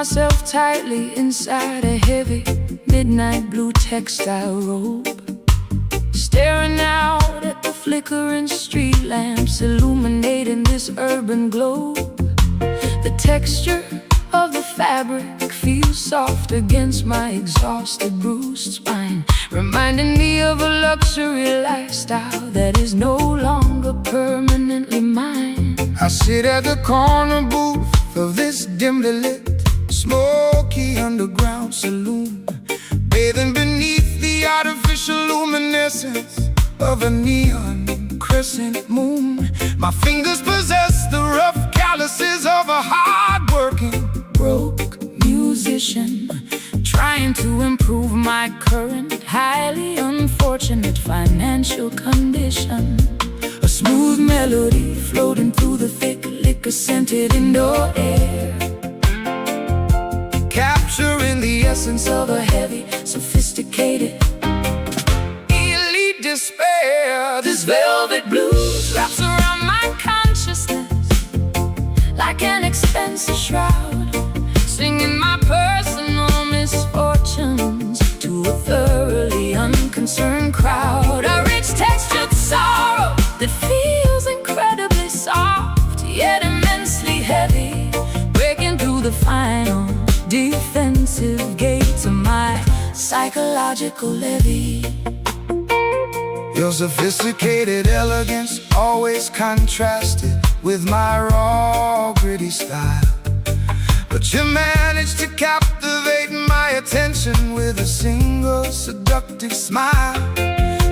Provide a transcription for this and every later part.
myself tightly inside a heavy midnight blue textile robe, staring out at the flickering street lamps illuminating this urban globe. The texture of the fabric feels soft against my exhausted, bruised spine, reminding me of a luxury lifestyle that is no longer permanently mine. I sit at the corner booth of this dimly lit, smoky underground saloon, bathing beneath the artificial luminescence of a neon crescent moon. My fingers possess the rough calluses of a hard-working, broke musician, trying to improve my current, highly unfortunate financial condition. A smooth melody floating through the thick liquor-scented indoor air, capturing the essence of a heavy, sophisticated, elite despair. This velvet blues wraps around my consciousness like an expensive shroud, singing my personal misfortunes to a thoroughly unconcerned crowd. A rich textured sorrow that feels incredibly soft, yet immensely heavy, breaking through the final defensive gates of my psychological levee. Your sophisticated elegance always contrasted with my raw, gritty style, but you managed to captivate my attention with a single seductive smile.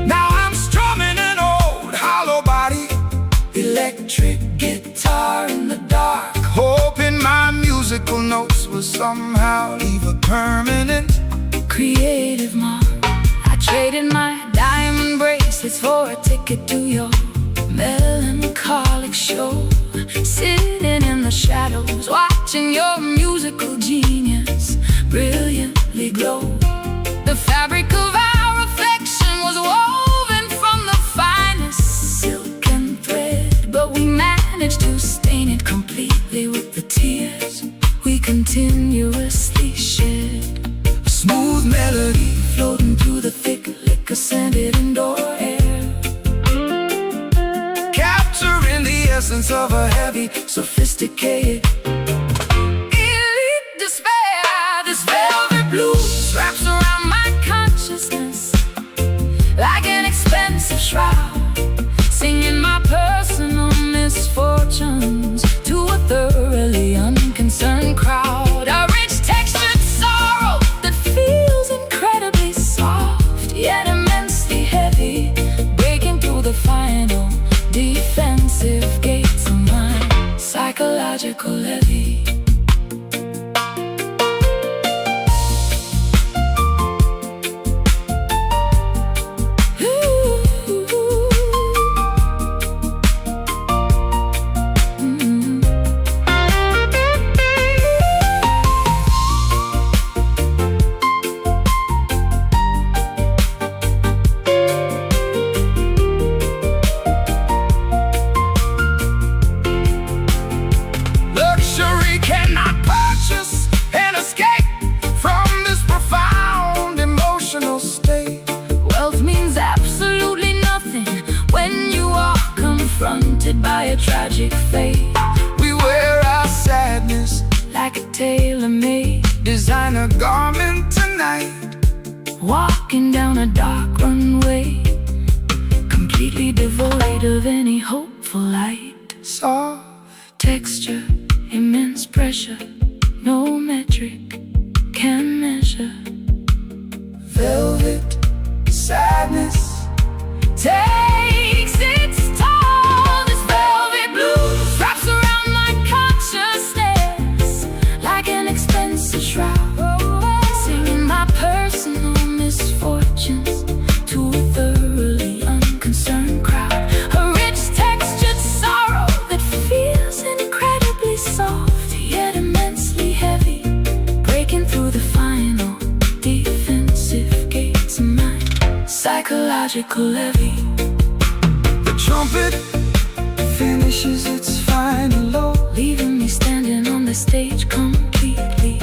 Now I'm strumming an old hollow body electric guitar in the dark, hoping my musical notes will somehow leave a permanent creative mark. I traded my diamond bracelets for a ticket to your melancholic show, sitting in the shadows, watching your musical genius brilliantly glow. The fabric of our affection was woven from the finest silk and thread, but we managed to stain it completely with the tears we continuously shed. A smooth melody floating through the thick liquor-scented indoor air, capturing the essence of a heavy, sophisticated, elite despair. This velvet blues wraps around my consciousness like an expensive shroud, singing my personal misfortunes to a thoroughly unconcerned crowd. A rich textured sorrow that feels incredibly soft, yet immensely heavy, breaking through the final defensive gates of my psychological levee. By a tragic fate, we wear our sadness like a tailor-made designer garment tonight, walking down a dark runway, completely devoid of any hopeful light. Soft texture, immense pressure, no metric can measure. Velvet sadness takes its toll. Singing my personal misfortunes to a thoroughly unconcerned crowd. A rich textured sorrow that feels incredibly soft, yet immensely heavy, breaking through the final defensive gates of my psychological levee. The trumpet finishes its final low, leaving me standing on the stage completely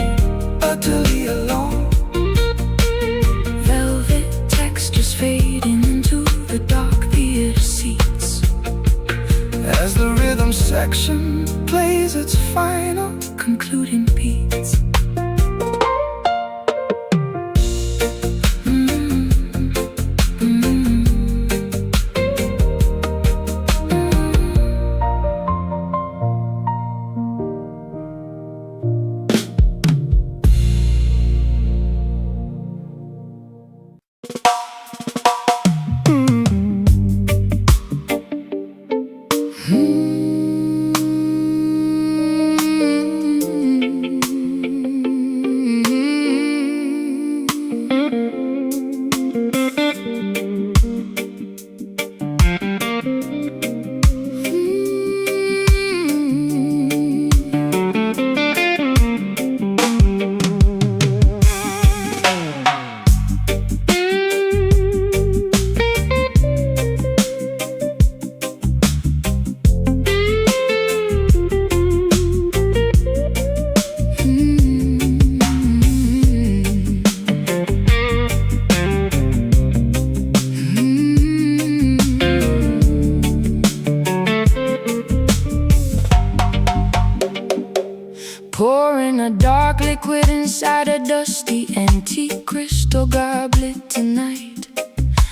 inside a dusty antique crystal goblet tonight,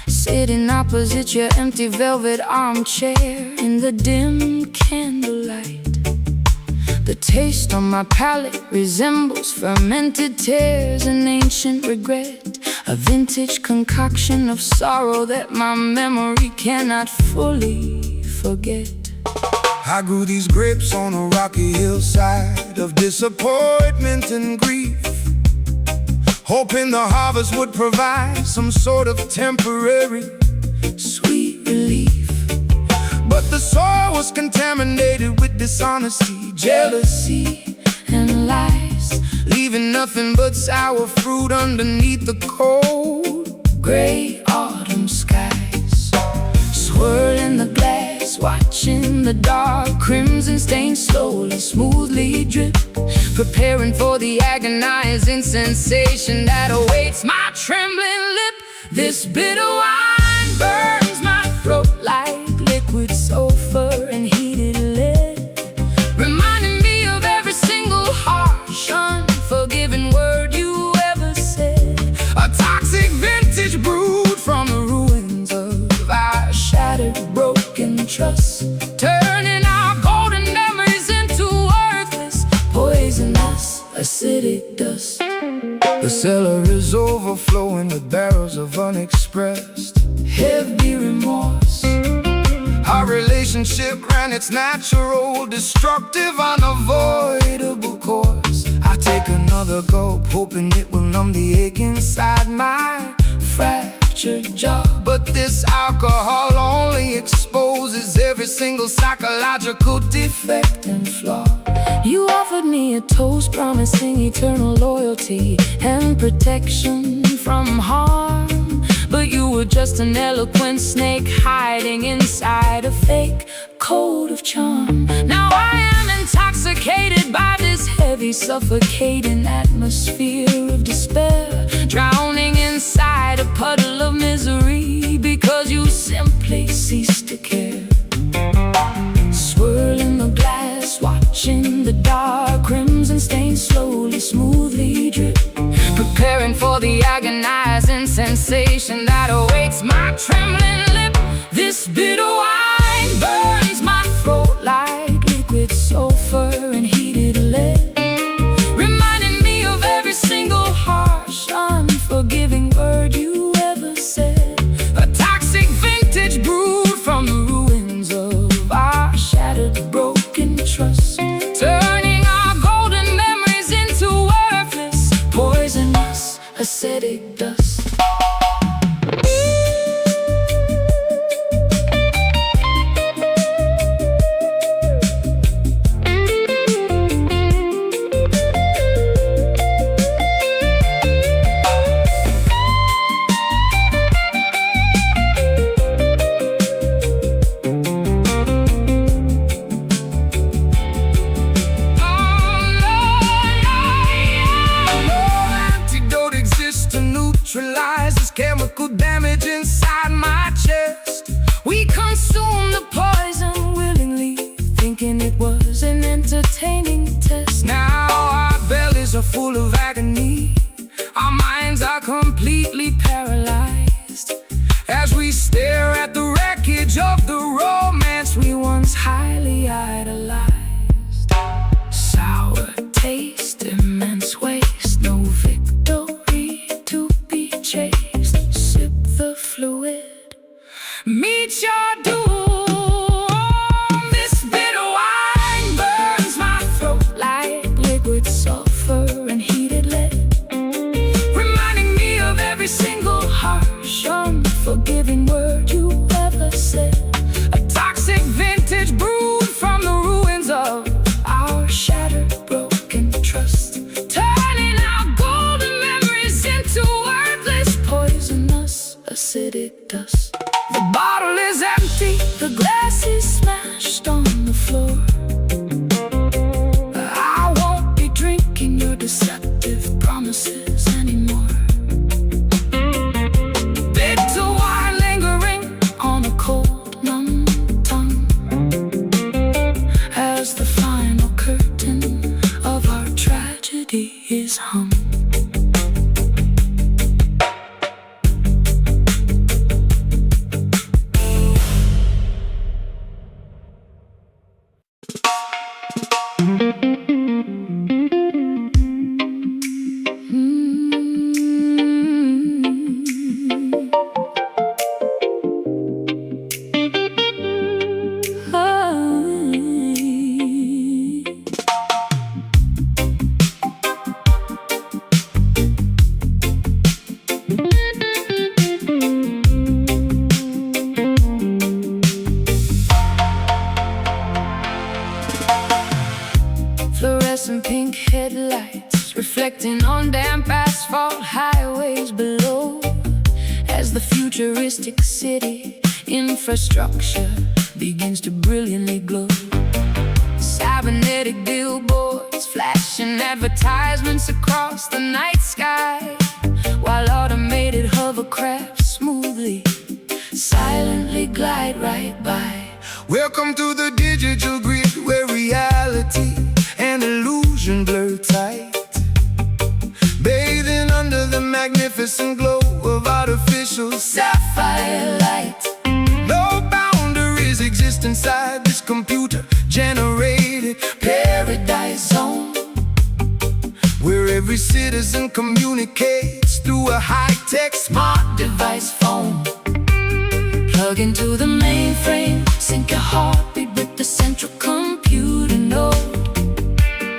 sitting opposite your empty velvet armchair in the dim candlelight. The taste on my palate resembles fermented tears and ancient regret, a vintage concoction of sorrow that my memory cannot fully forget. I grew these grapes on a rocky hillside of disappointment and grief, hoping the harvest would provide some sort of temporary Sweet relief. But the soil was contaminated with dishonesty, Jealousy and lies, leaving nothing but sour fruit underneath the cold gray autumn skies. Swirling the glass, watching the dark crimson stain slowly, smoothly drip, preparing for the agonizing sensation that awaits my trembling lip. This bitter wine burns my throat like liquid sulfur and heated lead, reminding me of every single harsh, unforgiving word you ever said. a toxic vintage brewed from the ruins of our Shattered, broken trust, turning our golden memories into worthless, poisonous, acidic dust. The cellar is overflowing with barrels of unexpressed Heavy remorse, our relationship ran its natural, destructive, unavoidable course. I take another gulp, hoping it will numb the ache inside my fractured jaw. But this alcohol only exposes every single psychological defect And flaw. You offered me a toast promising eternal loyalty and protection from harm, but you were just an eloquent snake hiding inside a fake coat of charm. Now I am intoxicated by this heavy, suffocating atmosphere of despair, drowning inside a puddle of misery because you simply ceased to care. Swirling the glass, watching the dark crimson stain slowly, smoothly drip, preparing for the agonizing sensation that awaits my trembling lip. This bitter wine burns my throat like liquid sulfur and heated lead, reminding me of every single harsh, unforgiving word you ever said. a toxic vintage brewed from the ruins of our Shattered, broken trust, turning our golden memories into worthless, poisonous, acidic dust. Neutralize this chemical damage inside my chest. We consumed the poison willingly, thinking it was an entertaining test. Now our bellies are full of agony, our minds are completely paralyzed as we stare at the wreckage of the romance we once highly idolized. Sour taste, immense waste, no victory to be chased. Sip the fluid, Meet your doom. This bitter wine burns my throat like liquid sulfur and heated lead, reminding me of every single harsh, unforgiving word you ever said. a toxic vintage brewed from the ruins of Our shattered, broken trust, turning our golden memories into worthless, poisonous, acidic dust. the bottle is empty, The glass is smashed on the floor. I won't be drinking your deceptive promises anymore. bitter wine lingering On a cold, numb tongue, as the final curtain of our tragedy is hung. Driving on damp asphalt highways below, as the futuristic city infrastructure begins to brilliantly glow. Cybernetic billboards flashing advertisements across the night sky, while automated hovercrafts smoothly, silently glide right by. Welcome to the digital grid, where reality and illusion blur tight, bathing under the magnificent glow of artificial sapphire light. No boundaries exist inside this computer-generated paradise zone, where every citizen communicates through a high-tech smart device phone. Plug into the mainframe, sync your heartbeat with the central computer node.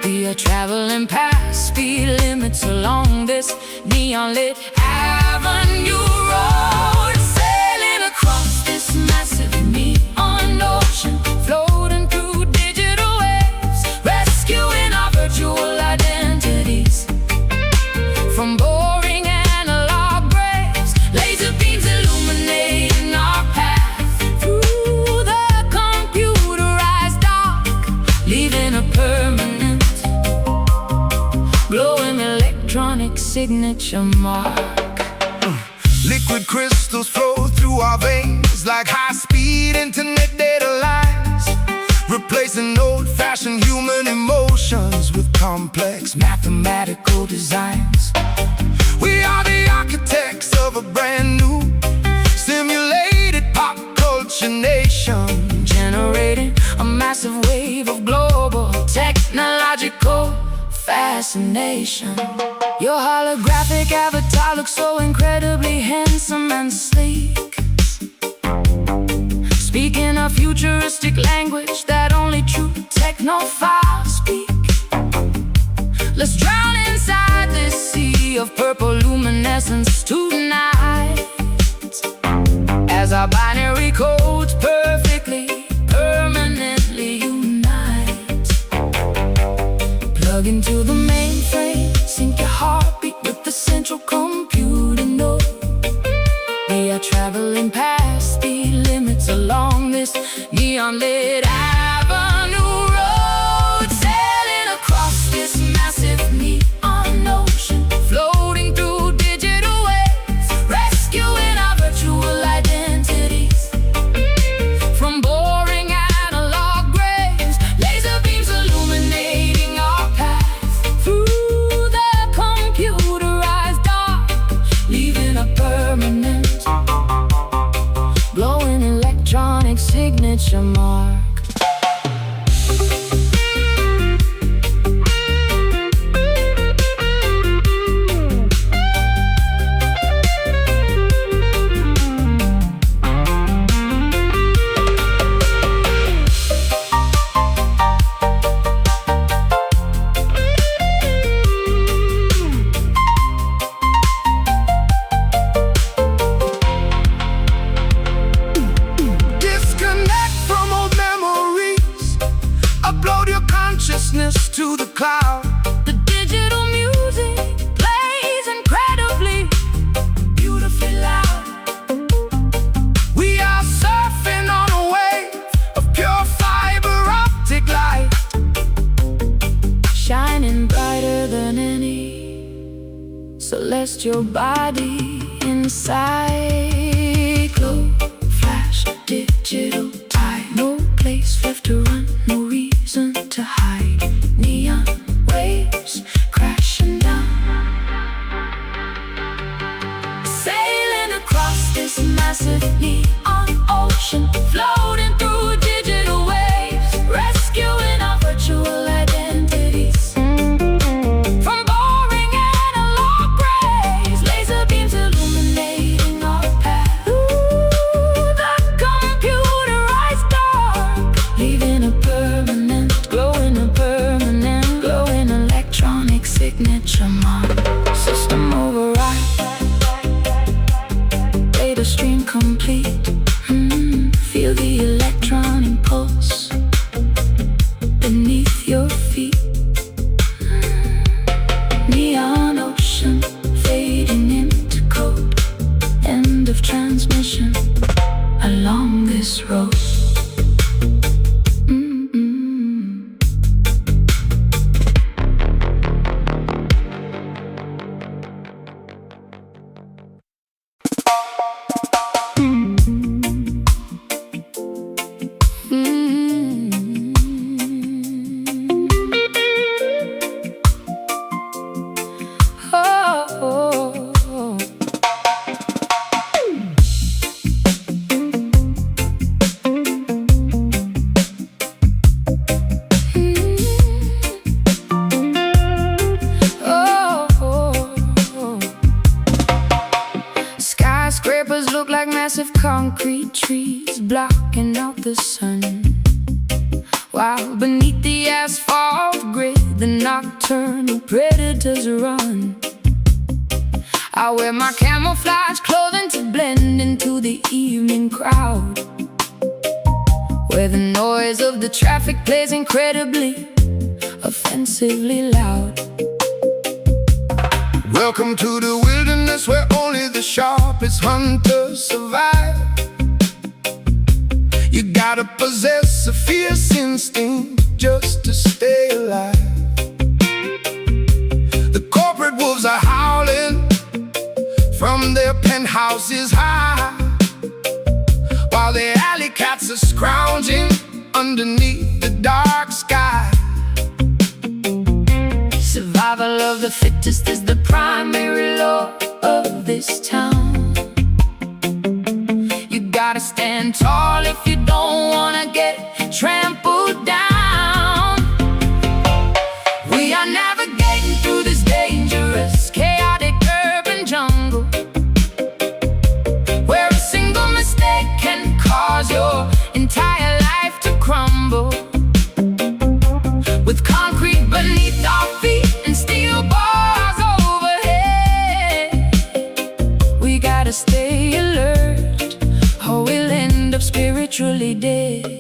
We are traveling past speed limits along this neon-lit avenue road, sailing across this massive neon ocean, floating through digital waves, rescuing our virtual identities from boring analog graves. Laser beams illuminating our path through the computerized dark, leaving a permanent glowing electronic signature mark. Liquid crystals flow through our veins like high-speed internet data lines, replacing old-fashioned human emotions with complex mathematical designs. We are the architects of a brand new simulated pop culture nation, generating a massive wave of global technological fascination. Your holographic avatar looks so incredibly handsome and sleek, speaking a futuristic language that only true technophiles speak. Let's drown inside this sea of purple luminescence tonight, as our binary codes perfectly, permanently unite. Plug into the mainframe, sync your heartbeat with the central computer node. We are traveling past speed limits along this neon-lit avenue road, sailing across this massive neon ocean, floating through digital waves, rescuing our virtual identities from boring analog graves. Laser beams illuminating our path through the computerized dark, leaving a permanent glowing electronic signature mark. To the cloud, the digital music plays incredibly, beautifully loud. We are surfing on a wave of pure fiber optic light, shining brighter than any celestial body inside. Glow, flash, digital tide, no place left to run, no reason to hide. Neon waves crashing down, sailing across this massive neon ocean, floating through digital waves, rescuing our virtual identities from boring analog graves. Laser beams illuminating our path through the computerized dark, leaving a permanent glowing, a permanent glowing electronic signature mark. System override, data stream complete. Feel the electronic pulse beneath your feet. Neon massive concrete trees blocking out the sun, while beneath the asphalt grid the nocturnal predators run. I wear my camouflage clothing to blend into the evening crowd, where the noise of the traffic plays incredibly, offensively loud. Welcome to the wilderness where only the sharpest hunters survive. You gotta possess a fierce instinct just to stay alive. The corporate wolves are howling from their penthouses high, while the alley cats are scrounging underneath the dark sky. Survival of the fittest is the primary law of this town. You gotta stand tall if you don't wanna get trampled down. We are navigating through this dangerous, chaotic urban jungle, where a single mistake can cause your entire life to crumble. With concrete beneath our feet and steel bars overhead, we gotta stay alert, or we'll end up spiritually dead.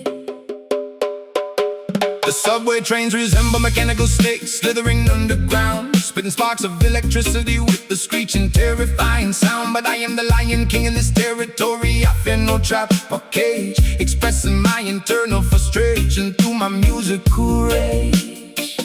The subway trains resemble mechanical snakes slithering underground, spitting sparks of electricity with the screeching, terrifying sound. But I am the Lion King in this territory. I fear no trap or cage, expressing my internal frustration through my musical rage.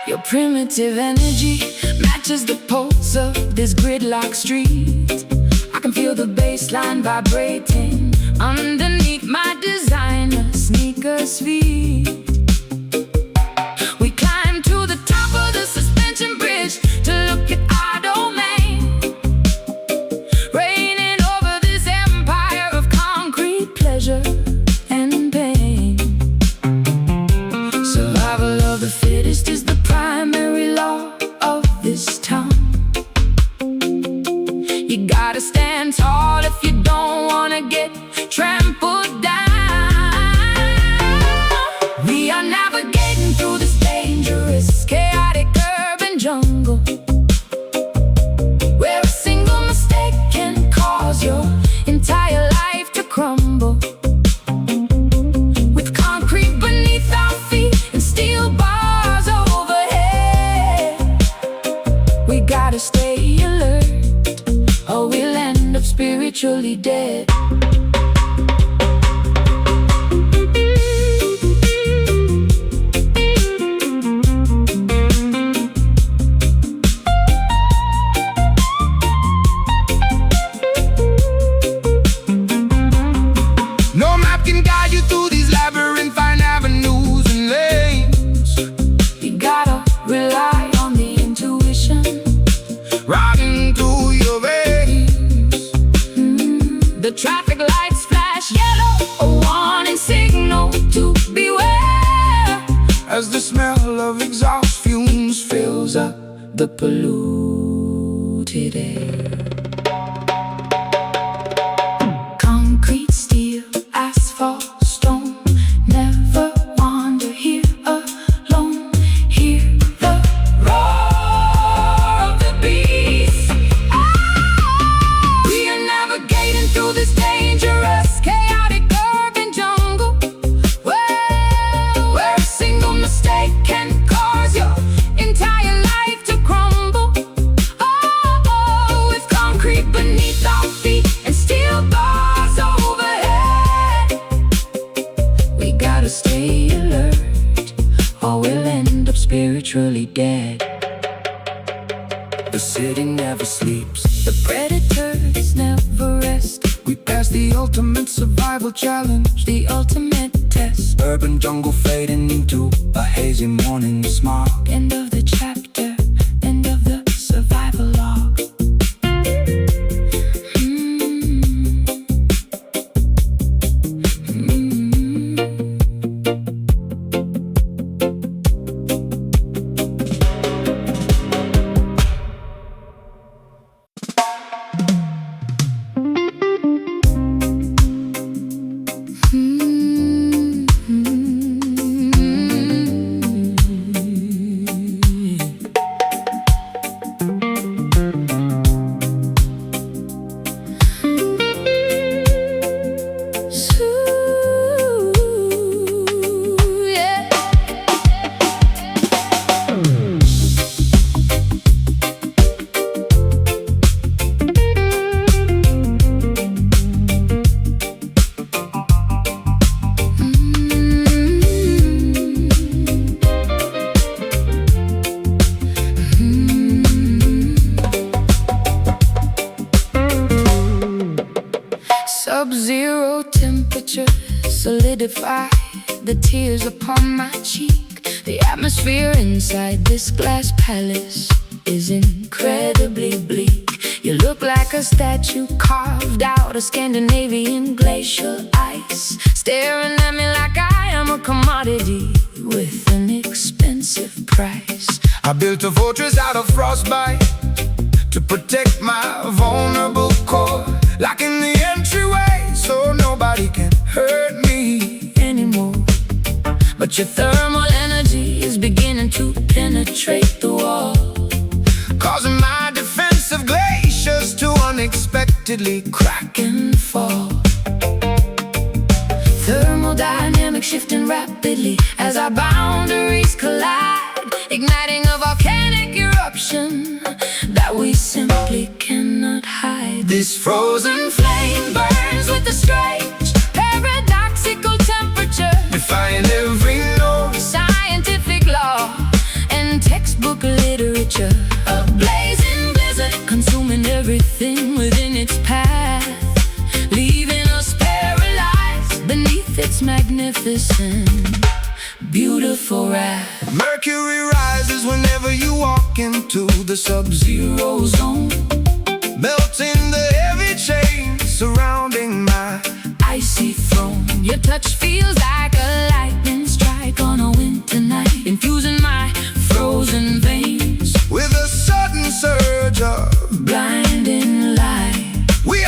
Your primitive energy matches the pulse of this gridlock street. I can feel the bass line vibrating underneath my designer sneakers feet. We climb to the top of the suspension bridge to look at our domain, reigning over this empire of concrete pleasure and pain. Survival of the fittest is the primary law of this town. You gotta stand tall if you don't wanna get trampled down. We are navigating through this dangerous, chaotic urban jungle, where a single mistake can cause your entire life to crumble. With concrete beneath our feet and steel bars overhead, we gotta stay alert, or we'll end up spiritually dead. No map can guide you through these labyrinthine avenues and lanes. You gotta rely on the intuition riding through your veins. The traffic lights flash yellow, a warning signal to beware, as the smell of exhaust fumes fills up the polluted air. Concrete, steel, asphalt, stone, never wander here alone. Hear the roar of the beast. We are navigating through this dangerous, chaotic urban jungle, where a single mistake can cause your entire life to crumble. With concrete beneath our feet and steel bars overhead, we gotta stay alert, or we'll end up spiritually dead. The city never sleeps, the predators never rest. We passed the ultimate survival challenge, the ultimate test. Urban jungle fading into a hazy morning smog. End of the chapter, end of the survival log. sub-zero temperature solidify the tears upon my cheek. The atmosphere inside this glass palace is incredibly bleak. You look like a statue carved out of Scandinavian glacial ice, staring at me like I am a commodity with an expensive price. I built a fortress out of frostbite to protect my vulnerable core, locking the entryway so nobody can hurt me anymore. But your thermal energy is beginning to penetrate the wall, causing my defensive glaciers to unexpectedly crack and fall. Thermodynamics shifting rapidly as our boundaries collide, igniting a volcanic eruption that we simply cannot hide. This frozen flame burns with a strange, paradoxical temperature, defying every known scientific law and textbook literature. A blazing blizzard consuming everything within its path, leaving us paralyzed beneath its magnificent, beautiful wrath. Mercury rises whenever you walk into the sub-zero zone, melting the heavy chains surrounding my icy throne. Your touch feels like a lightning strike on a winter night, infusing my frozen veins with a sudden surge of blinding light. We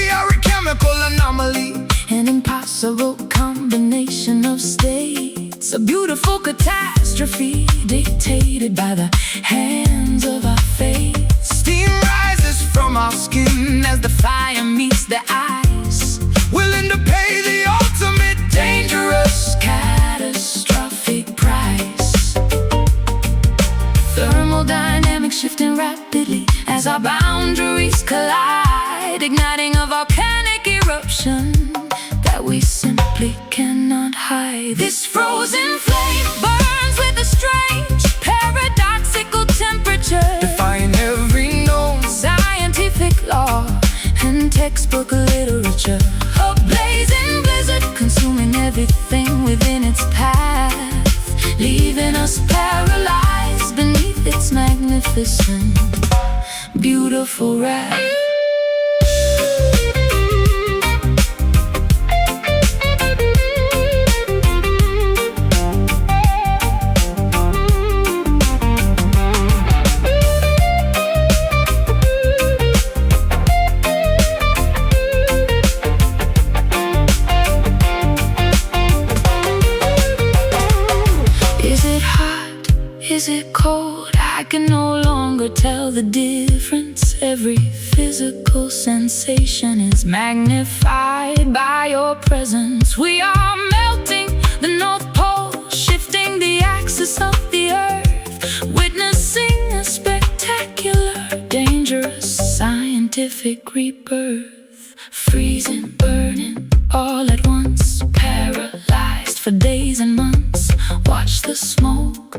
are a chemical anomaly, an impossible combination of states, a beautiful catastrophe dictated by the hands of our fate. Steam rises from our skin As the fire meets the ice, willing to pay the ultimate dangerous catastrophic price. Thermodynamics shifting rapidly as our boundaries collide, igniting a volcanic eruption that we simply cannot hide. This frozen flame burns with a strange, paradoxical temperature, defying every known scientific law and textbook literature. A blazing blizzard consuming everything within its path, leaving us paralyzed beneath its magnificent, beautiful wrath. Is it cold? I can no longer tell the difference. Every physical sensation is magnified by your presence. We are melting the North Pole, shifting the axis of the earth, witnessing a spectacular, dangerous scientific rebirth. Freezing, burning, all at once, paralyzed for days and months. Watch the smoke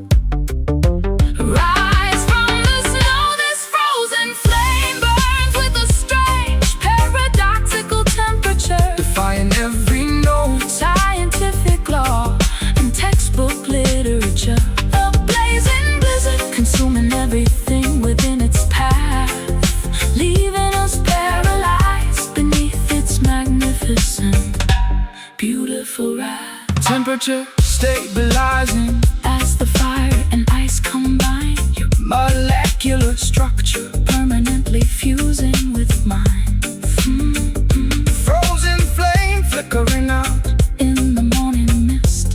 rise from the snow. This frozen flame burns with a strange, paradoxical temperature, defying every known scientific law and textbook literature. A blazing blizzard consuming everything within its path, leaving us paralyzed beneath its magnificent, beautiful wrath. temperature stabilizing As the fire and ice combine, your molecular structure permanently fusing with mine. frozen flame flickering out In the morning mist,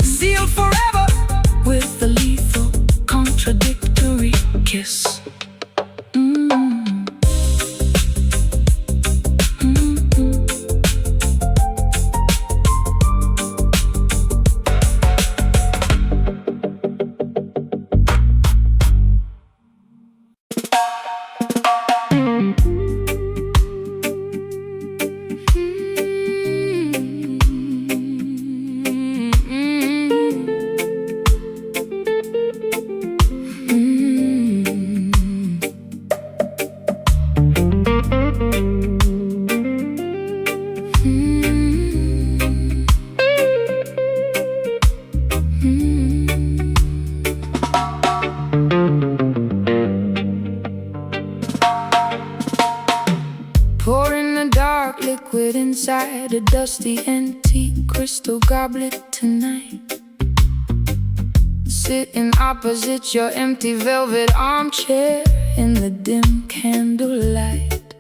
sealed forever with the lethal, contradictory kiss. inside a dusty antique crystal goblet tonight, sitting opposite your empty velvet armchair in the dim candlelight.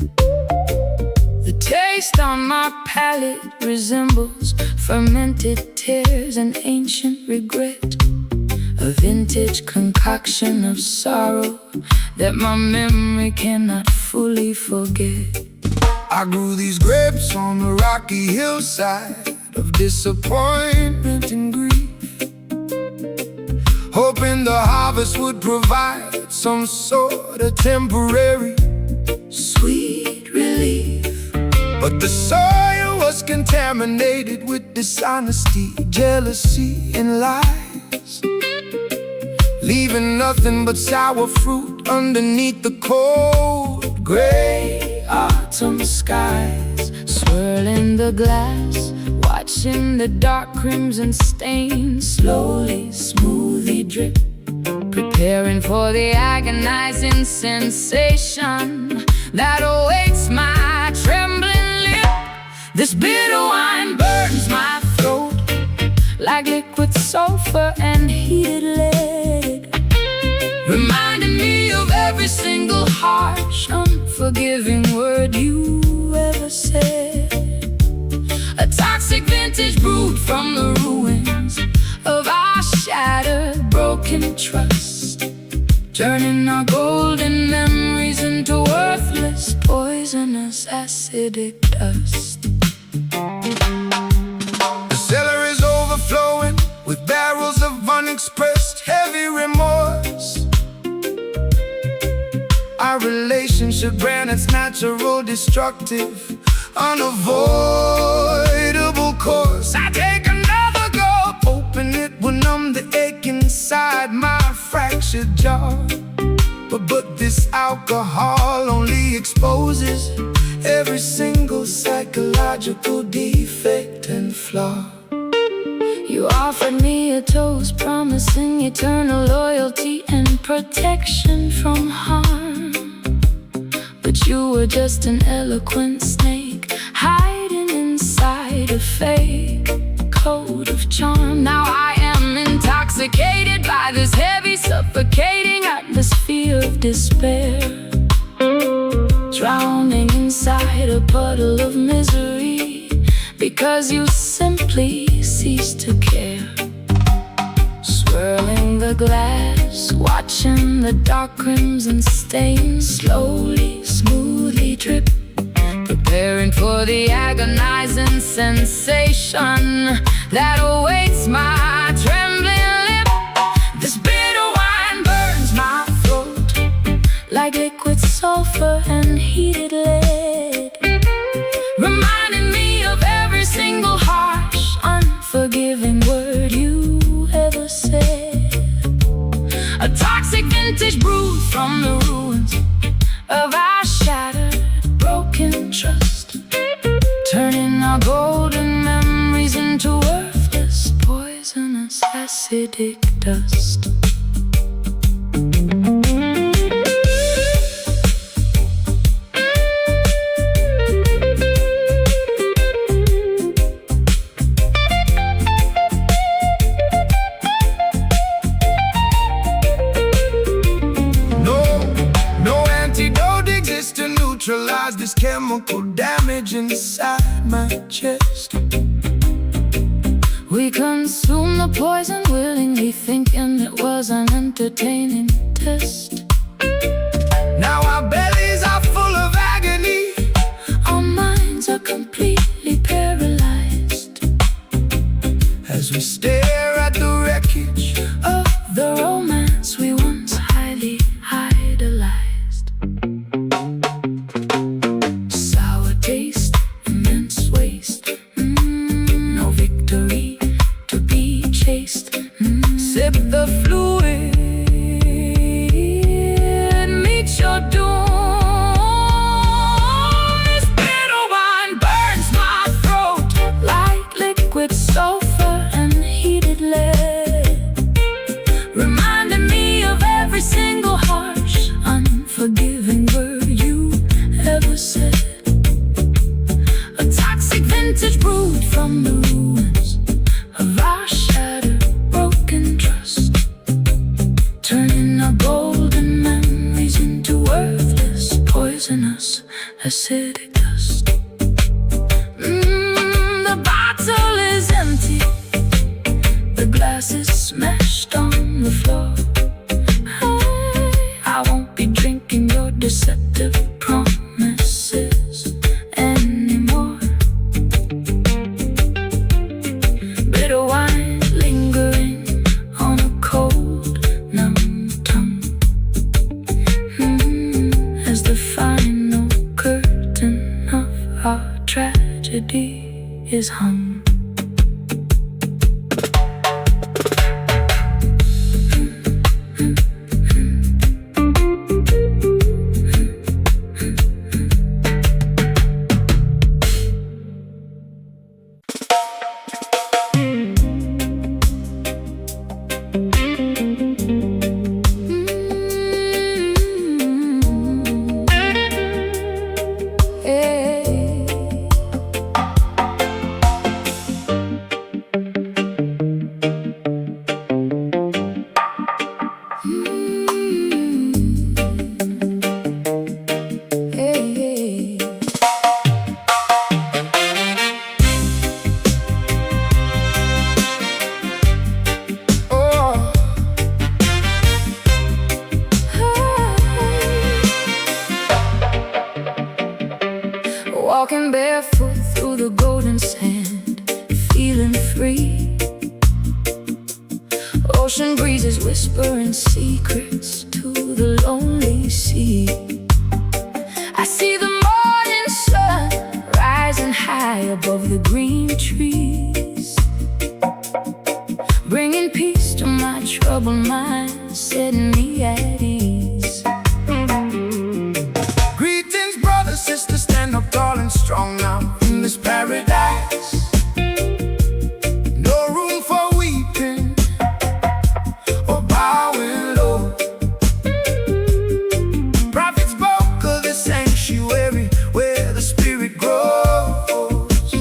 The taste on my palate resembles fermented tears and ancient regret, a vintage concoction of sorrow that my memory cannot fully forget. I grew these grapes on the rocky hillside of disappointment and grief, hoping the harvest would provide some sort of temporary Sweet relief. But the soil was contaminated with dishonesty, jealousy, and lies, leaving nothing but sour fruit underneath the cold gray Autumn skies, swirling the glass, watching the dark crimson stain slowly, smoothly drip, preparing for the agonizing sensation that awaits my trembling lip. This bitter wine burns my throat like liquid sulfur and heated lead, reminding me of every single harsh, unforgiving word you ever said. A toxic vintage brewed from the ruins of our shattered, broken trust, turning our golden memories into worthless, poisonous, acidic dust. The cellar is overflowing with barrels of unexpressed heavy remorse. Our relationship ran its natural, destructive, unavoidable course. I take another gulp, hoping it will numb the ache inside my fractured jaw. But this alcohol only exposes every single psychological defect and flaw. You offered me a toast, promising eternal loyalty and protection from harm, but you were just an eloquent snake, hiding inside a fake coat of charm. Now I am intoxicated by this heavy, suffocating atmosphere of despair, drowning inside a puddle of misery, because you simply ceased to care. Swirling the glass, watching the dark crimson stain slowly, smoothly drip, preparing for the agonizing sensation that awaits my trembling lip. This bitter wine burns my throat like liquid sulfur and heated lead, reminding me of every single harsh, unforgiving word you ever said. A toxic vintage brewed from the ruins of our shattered, broken trust, turning our golden memories into worthless, poisonous, acidic dust. Neutralize this chemical damage inside my chest. We consumed the poison willingly, thinking it was an entertaining test. Now our bellies are full of agony, our minds are completely paralyzed as we stare at the wreckage of the romance we once highly idolized. Sip the fluid, meet your doom. This bitter wine burns my throat like liquid sulfur and heated lead, reminding me of every single harsh, unforgiving word you ever said. A toxic acidic dust. The bottle is empty, the glass is smashed on the floor. I won't be drinking your deceptive promises anymore. Bitter wine lingering on a cold, numb tongue, as the final curtain of our tragedy is hung. Walking barefoot through the golden sand, feeling free. Ocean breezes whispering secrets to the lonely sea. I see the morning sun rising high above the green trees, bringing peace to my troubled mind, setting me at ease. Greetings, brothers, sisters, stand up tall and strong now in this paradise. No room for weeping or bowing low. Prophet spoke of the sanctuary where the spirit grows,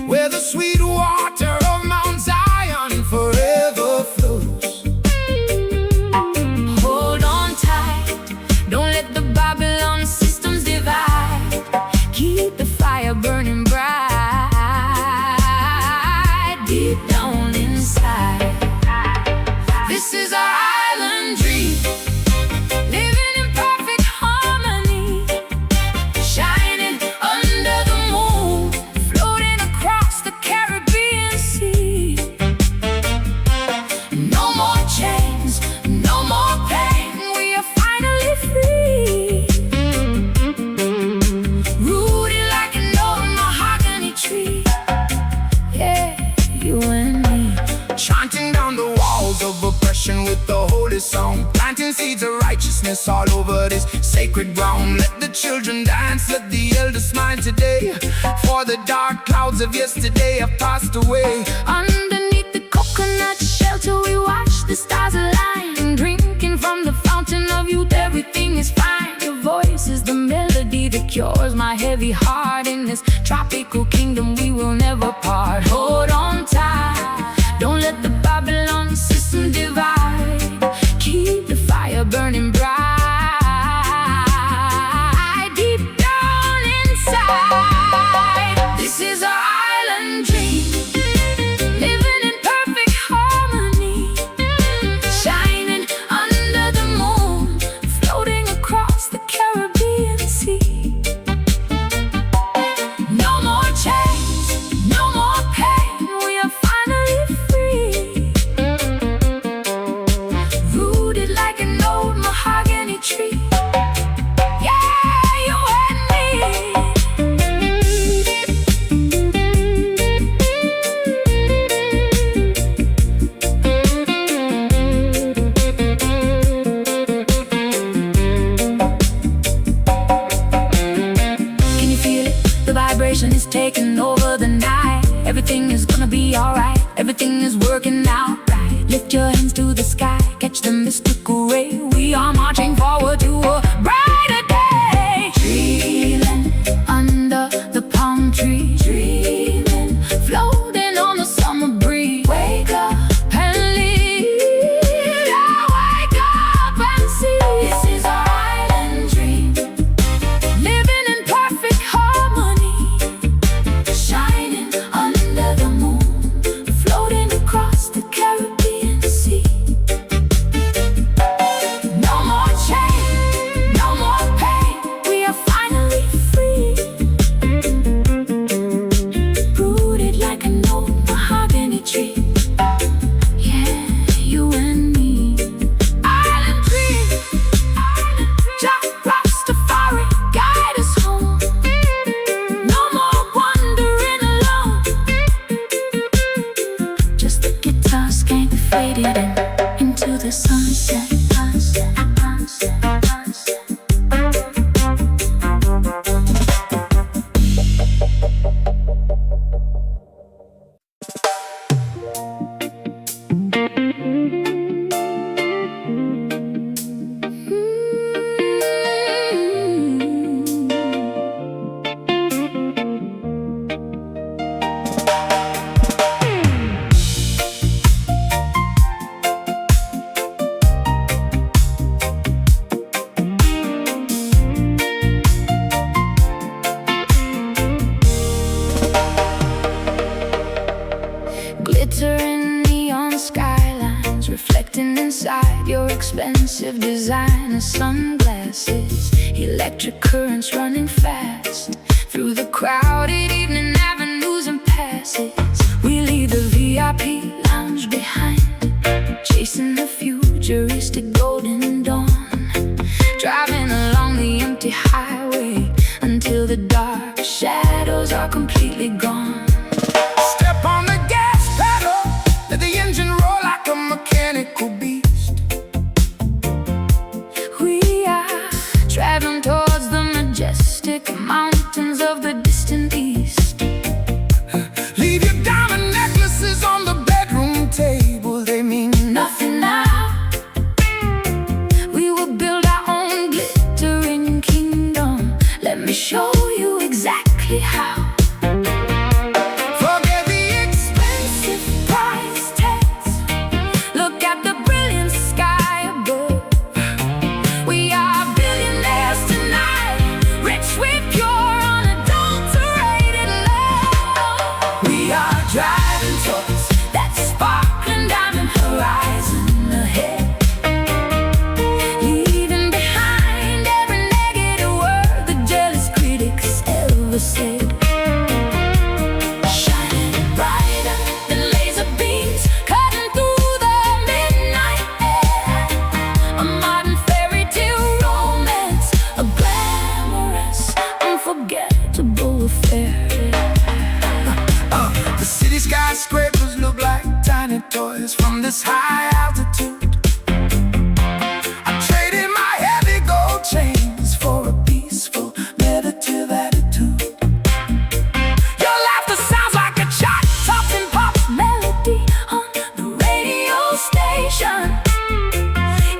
where the sweet water of Mount Zion forever flows. Hold on tight, don't let the Babylon systems divide. Keep the fire burning bright, deep down inside. This is our island dream, living in perfect harmony, shining under the moon, floating across the Caribbean Sea. No more chains, no more pain, we are finally free. Rooted like an old mahogany tree, yeah, you and me. Chanting down the walls of oppression with the holy song, planting seeds of righteousness all over this sacred ground. Let the children dance, let the elders smile today, for the dark clouds of yesterday have passed away. Underneath the coconut shelter we watch the stars align, drinking from the fountain of youth, everything is fine. Your voice is the melody that cures my heavy heart. In this tropical kingdom we will never part. Hold on tight, don't let the Babylon system divide. Keep the fire burning bright, deep down inside. This is our island dream, living in perfect harmony, shining under the moon, floating across the Caribbean Sea. No more chains, no more pain, we are finally free. Rooted like an old mahogany tree, yeah, you and me. Can you feel it? The vibration is taking over the night. Everything is gonna be alright, everything is working out right. Lift your hands to the sky, catch the mystical ray. We are marching forward to a brighter day. Dreaming under the palm tree, dreaming, floating on the summer breeze. Wake up and leave, yeah, wake up and see. This is our island dream, expensive designer sunglasses, electric currents running fast through the crowded evening avenues and passes. We leave the VIP lounge behind, chasing the futuristic golden dawn, driving along the empty highway until the dark shadows are completely gone. Step on the gas pedal, let the engine roar like a mechanical beast. We are traveling towards the majestic mountains of the distant east. Leave your diamond necklaces on the bedroom table, they mean Nothing now. We will build our own glittering kingdom. Let me show you exactly how. forget the expensive. Price tags. Look at the brilliant sky above. We are billionaires tonight, rich with pure, unadulterated love. We are driving towards that sparkling diamond horizon ahead, leaving behind every negative word the jealous critics ever said. Shining brighter than laser beams, cutting through the midnight air. A modern fairy tale romance, a glamorous, unforgettable affair. The city skyscrapers look like tiny toys from this high altitude. I traded my heavy gold chains for a peaceful, meditative attitude. Your laughter sounds like a chart-topping pop Melody on the radio station,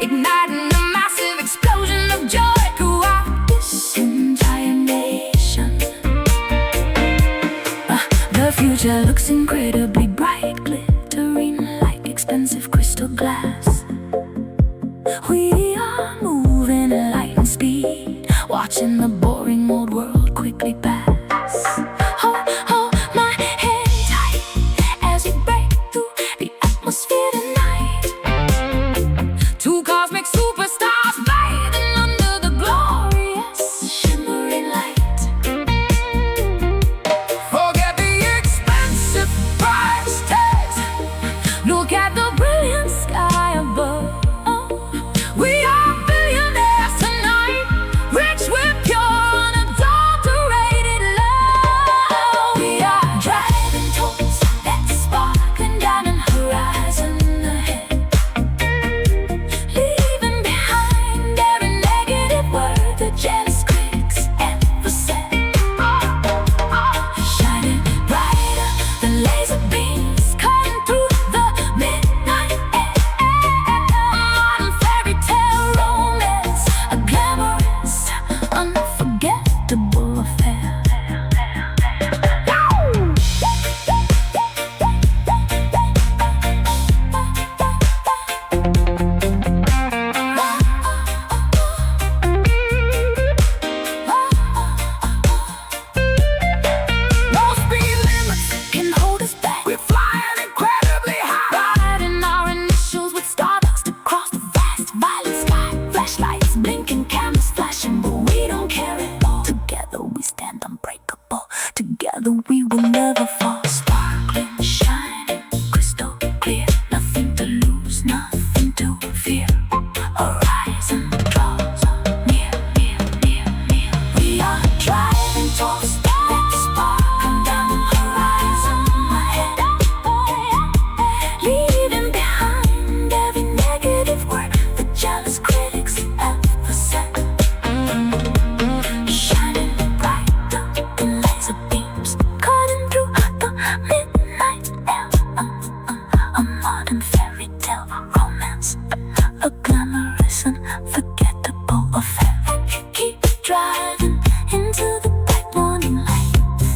igniting a massive explosion of joy throughout this entire nation. The future looks incredibly bright, glittering like expensive crystal glass. We are moving at lightning speed, watching the boring old world quickly pass. Hold my head tight as we break through the atmosphere tonight. Two cosmic superstars bathing under the glorious shimmering light. Forget the expensive price tags. Look at the brilliant sky above. We are billionaires tonight, rich with pure, unadulterated love. We are driving towards that sparkling diamond horizon ahead, leaving behind every negative word the jealous critics ever said. Shining brighter than laser beams, cutting through the midnight air. A modern fairy tale romance, a glamorous, unforgettable affair. No speed limits Can hold us back. we're flying incredibly high. Riding our initials with stardust across the vast violet sky. Flashlights blinking, cameras flashing, but we don't care at all. Together we stand unbreakable. Together we will never fall. Sparkling, shining, crystal clear. Nothing to lose, nothing to fear. Horizon draws near, near, near, near. We are driving towards that sparkling diamond horizon ahead, leaving behind every negative word the jealous critics ever said. Shining brighter than laser beams, cutting through the midnight air. A modern fairy tale romance, a glamorous, unforgettable affair. Keep driving into the bright morning light.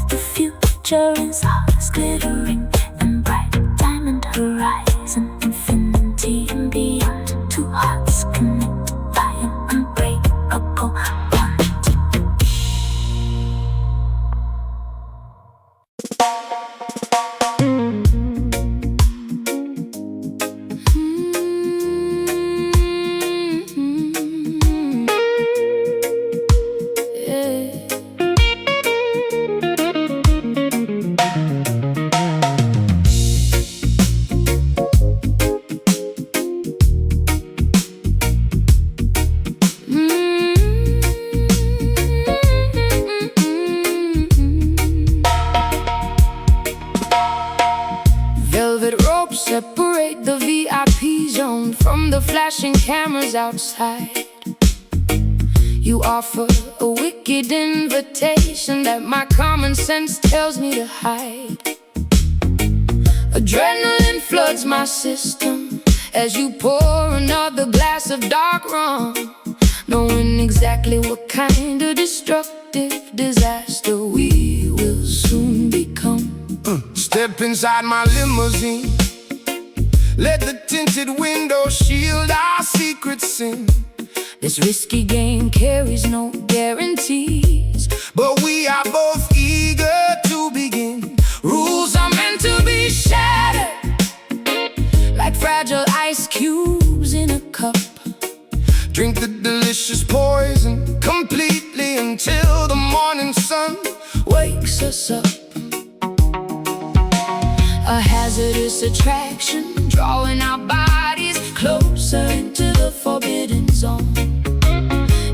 The future is ours, glittering and bright. Diamond horizon, infinity and beyond. Two hearts connect by an unbreakable bond. is outside. You offer a wicked invitation that my common sense tells me to hide. Adrenaline floods my system as you pour another glass of dark rum, knowing exactly what kind of destructive disaster we will soon become. Step inside my limousine, let the tinted window shield our secret sin. This risky game carries no guarantees, but we are both eager to begin. rules are meant to be shattered, like fragile ice cubes in a cup. Drink the delicious poison completely until the morning sun wakes us up. A hazardous attraction, drawing our bodies closer into the forbidden zone.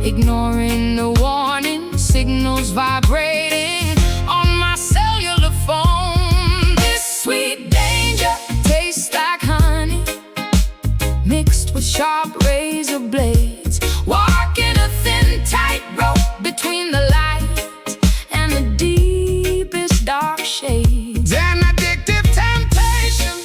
Ignoring the warning signals vibrating on my cellular phone. This sweet danger tastes like honey, mixed with sharp razor blades. Walking a thin tightrope between the light and the deepest dark shades. An addictive temptation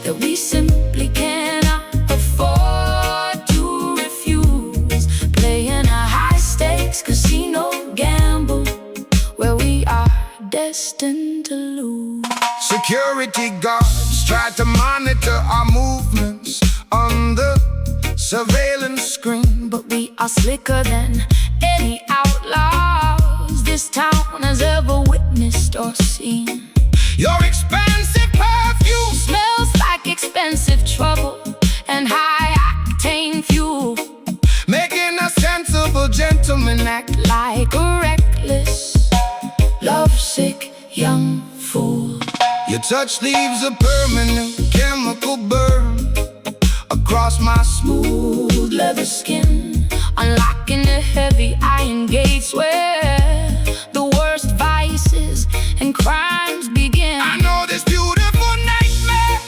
that we simply cannot afford to refuse. Playing a high-stakes casino gamble where we are destined to lose. Security guards try to monitor our movements on the surveillance screen, but we are slicker than any outlaws this town has ever witnessed or seen. your expensive perfume Smells like expensive trouble and high-octane fuel, making a sensible gentleman act like a reckless, lovesick young fool. Your touch leaves a permanent chemical burn across my Smooth leather skin, unlocking the heavy iron gates where the worst vices and crimes begin. I know this beautiful nightmare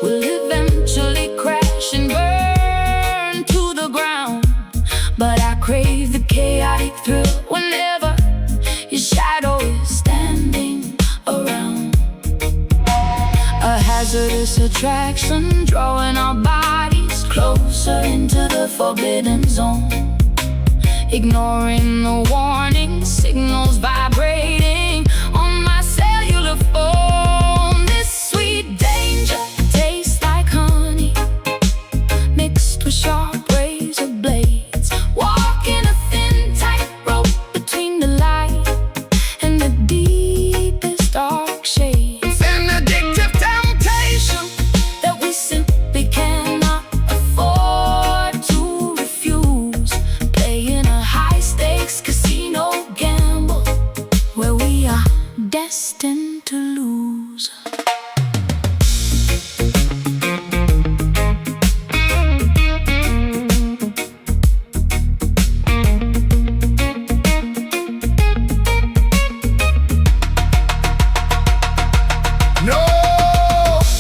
Will eventually crash and burn to the ground, but I crave the chaotic thrill whenever your shadow is standing around. A hazardous attraction, drawing our bodies closer into the forbidden zone. Ignoring the warning signals vibrating on my cellular phone. This sweet danger tastes like honey, mixed with sharp razor blades. Walking a thin tightrope between the light and the deepest dark shades. It's an addictive temptation That we simply cannot afford to refuse. Playing a high-stakes casino gamble where we are destined to lose.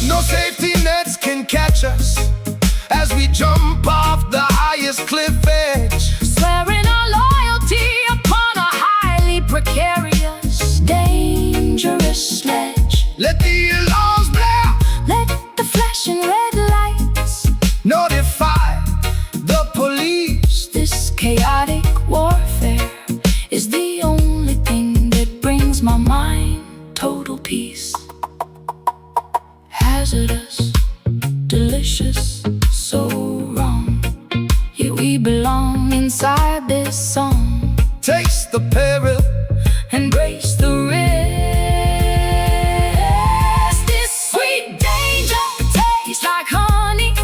No safety nets can catch us as we jump off the highest cliff edge. Swearing our loyalty upon a highly precarious, dangerous sledge. Let the alarms blare, Let the flashing red lights notify the police. This chaotic warfare is the only thing that brings my mind total peace. Hazardous, delicious, so wrong. Yet we belong inside this song. Taste the peril, Embrace the risk. This sweet danger tastes like honey,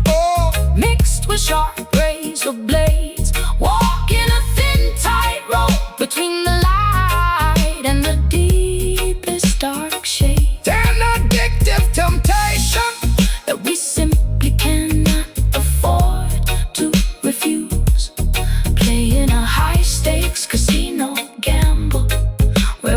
oh, mixed with sharp razor blades. Walking a thin tightrope between the light and the deepest dark shade. an addictive temptation That we simply cannot afford to refuse. Playing a high-stakes casino gamble where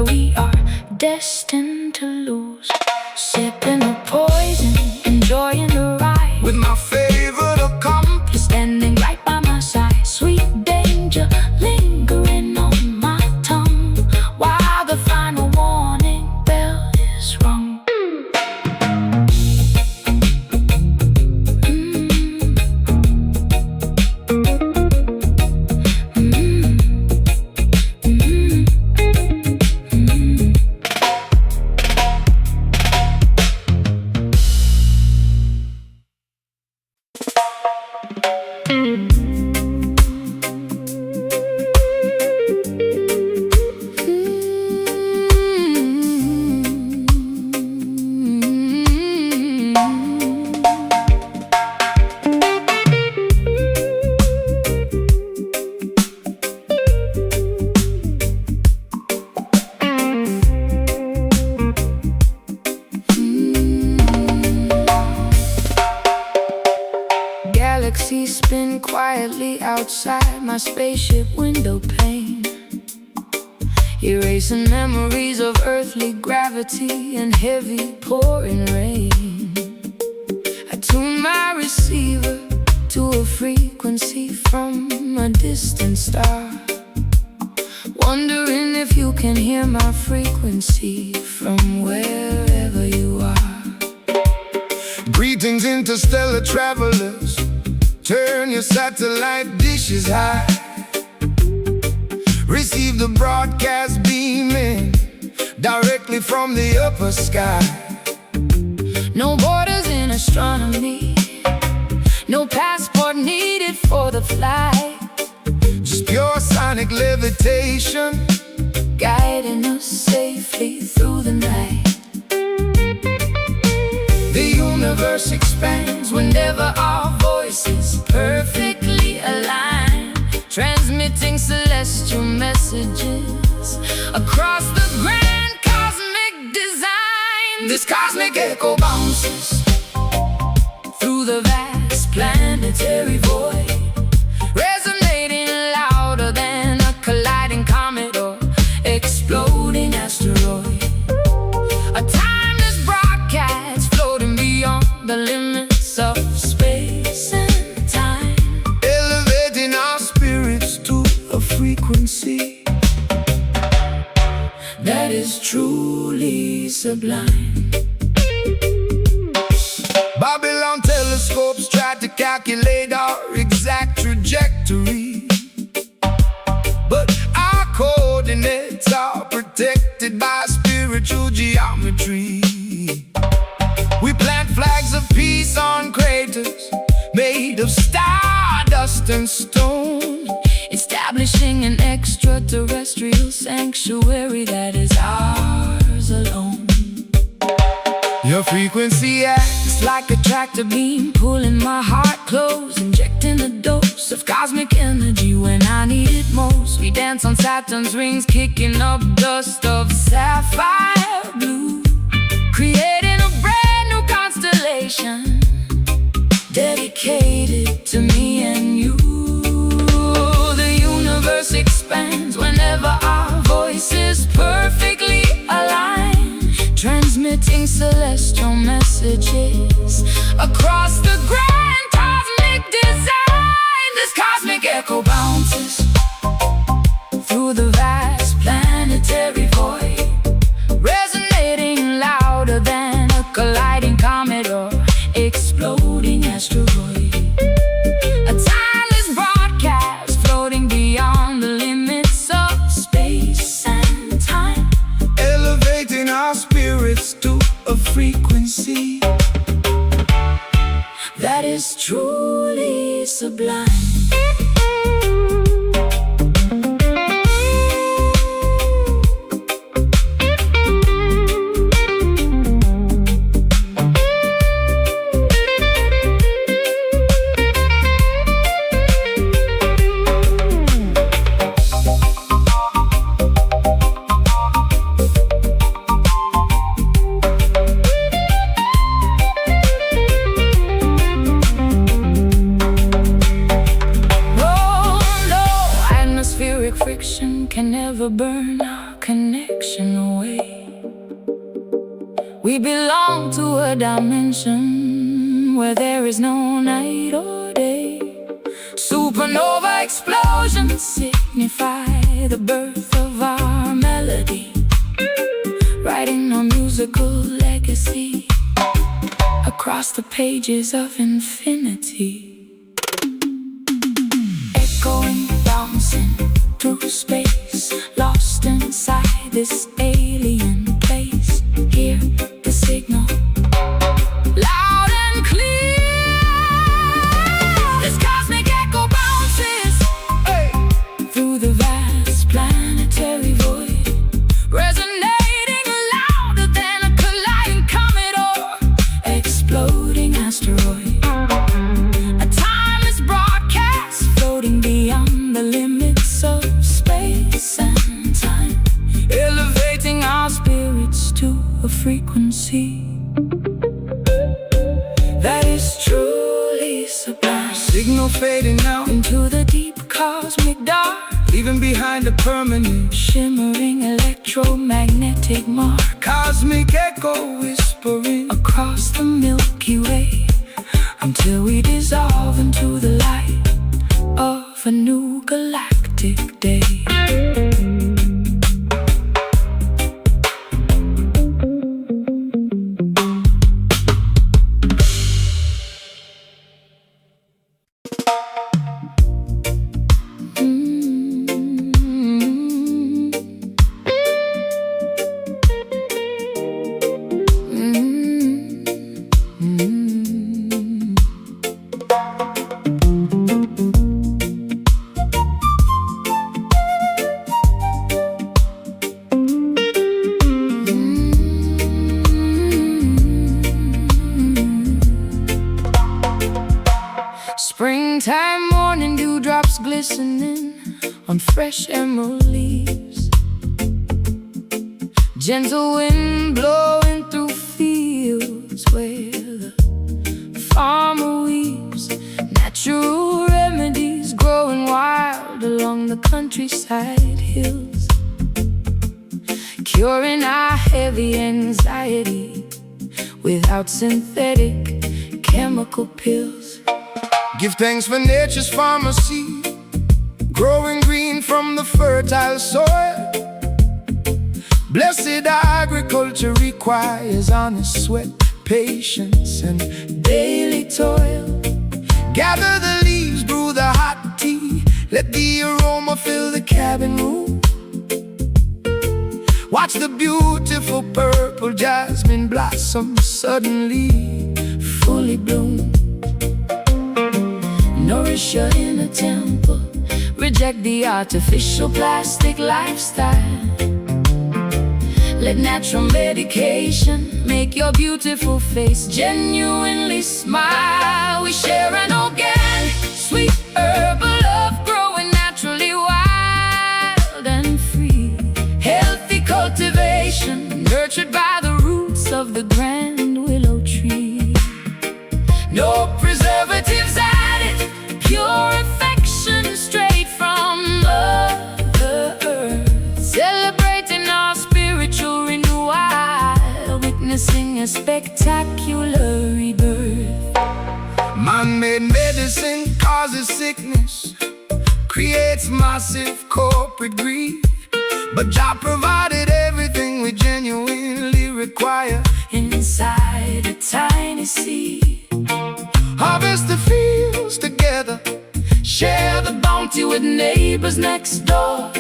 spaceship window pane, erasing memories of earthly gravity and heavy pouring rain. I tune my receiver to a frequency from a distant star, wondering if you can hear my frequency from wherever you are. Greetings, interstellar travelers. Turn your satellite dishes high. Receive the broadcast beaming directly from the upper sky. No borders in astronomy, no passport needed for the flight. Just pure sonic levitation, guiding us safely through the night. The universe expands whenever our voices perfectly align, transmitting celestial messages across the grand cosmic design. this cosmic echo bounces Through the vast planetary void, resonating louder than a colliding comet or exploding asteroid. A timeless broadcast floating beyond the limits of space and time, elevating our spirits to a frequency that is truly sublime. Babylon telescopes tried to calculate our exact trajectory, but our coordinates are protected by spiritual geometry. We plant flags of peace on craters made of stardust and stone, Establishing an extraterrestrial sanctuary that is ours alone. Your frequency acts Like a tractor beam pulling my heart close, injecting a dose of cosmic energy when I need it most. We dance on Saturn's rings, kicking up dust of sapphire blue, creating a brand new constellation dedicated to me and you. The universe expands whenever our voices perfectly align, transmitting celestial messages across the grand cosmic design. This cosmic echo bounces through the vast planetary void, resonating louder than a colliding comet or exploding asteroid. A timeless broadcast floating beyond the limits of space and time, elevating our spirits to a frequency that is truly sublime. Friction can never burn our connection away. We belong to a dimension where there is no night or day. Supernova explosions signify the birth of our melody, writing a musical legacy across the pages of infinity. Echoing, bouncing through space, lost inside this alien place. Hear the signal, loud and clear. This cosmic echo bounces through the vast planetary void, resonating louder than a colliding comet or exploding asteroid. A timeless broadcast floating beyond the limits of space and time, elevating our spirits to a frequency that is truly sublime. signal fading out into the deep cosmic hidden behind a permanent shimmering electromagnetic mark, cosmic echo whispering across the Milky Way, until we dissolve into the light of a new galactic day. Springtime morning dewdrops glistening on fresh emerald leaves, gentle wind blowing through fields where the farmer weaves natural remedies growing wild along the countryside hills, curing our heavy anxiety without synthetic chemical pills. Give thanks for nature's pharmacy, growing green from the fertile soil. Blessed agriculture requires honest sweat, patience, and daily toil. Gather the leaves, brew the hot tea, let the aroma fill the cabin room. Watch the beautiful purple jasmine blossom suddenly fully bloom. Nourish your inner temple, reject the artificial plastic lifestyle. Let natural medication make your beautiful face genuinely smile. We share an organic, sweet herbal love, growing naturally wild and free. Healthy cultivation, nurtured by the roots of the grand willow tree. No preservatives added, pure affection straight from Mother Earth. Celebrating our spiritual renewal, witnessing a spectacular rebirth. Man-made medicine causes sickness, creates massive corporate greed, but Jah provided everything we genuinely require inside a tiny seed. Harvest the fields together, share the bounty with neighbors next door.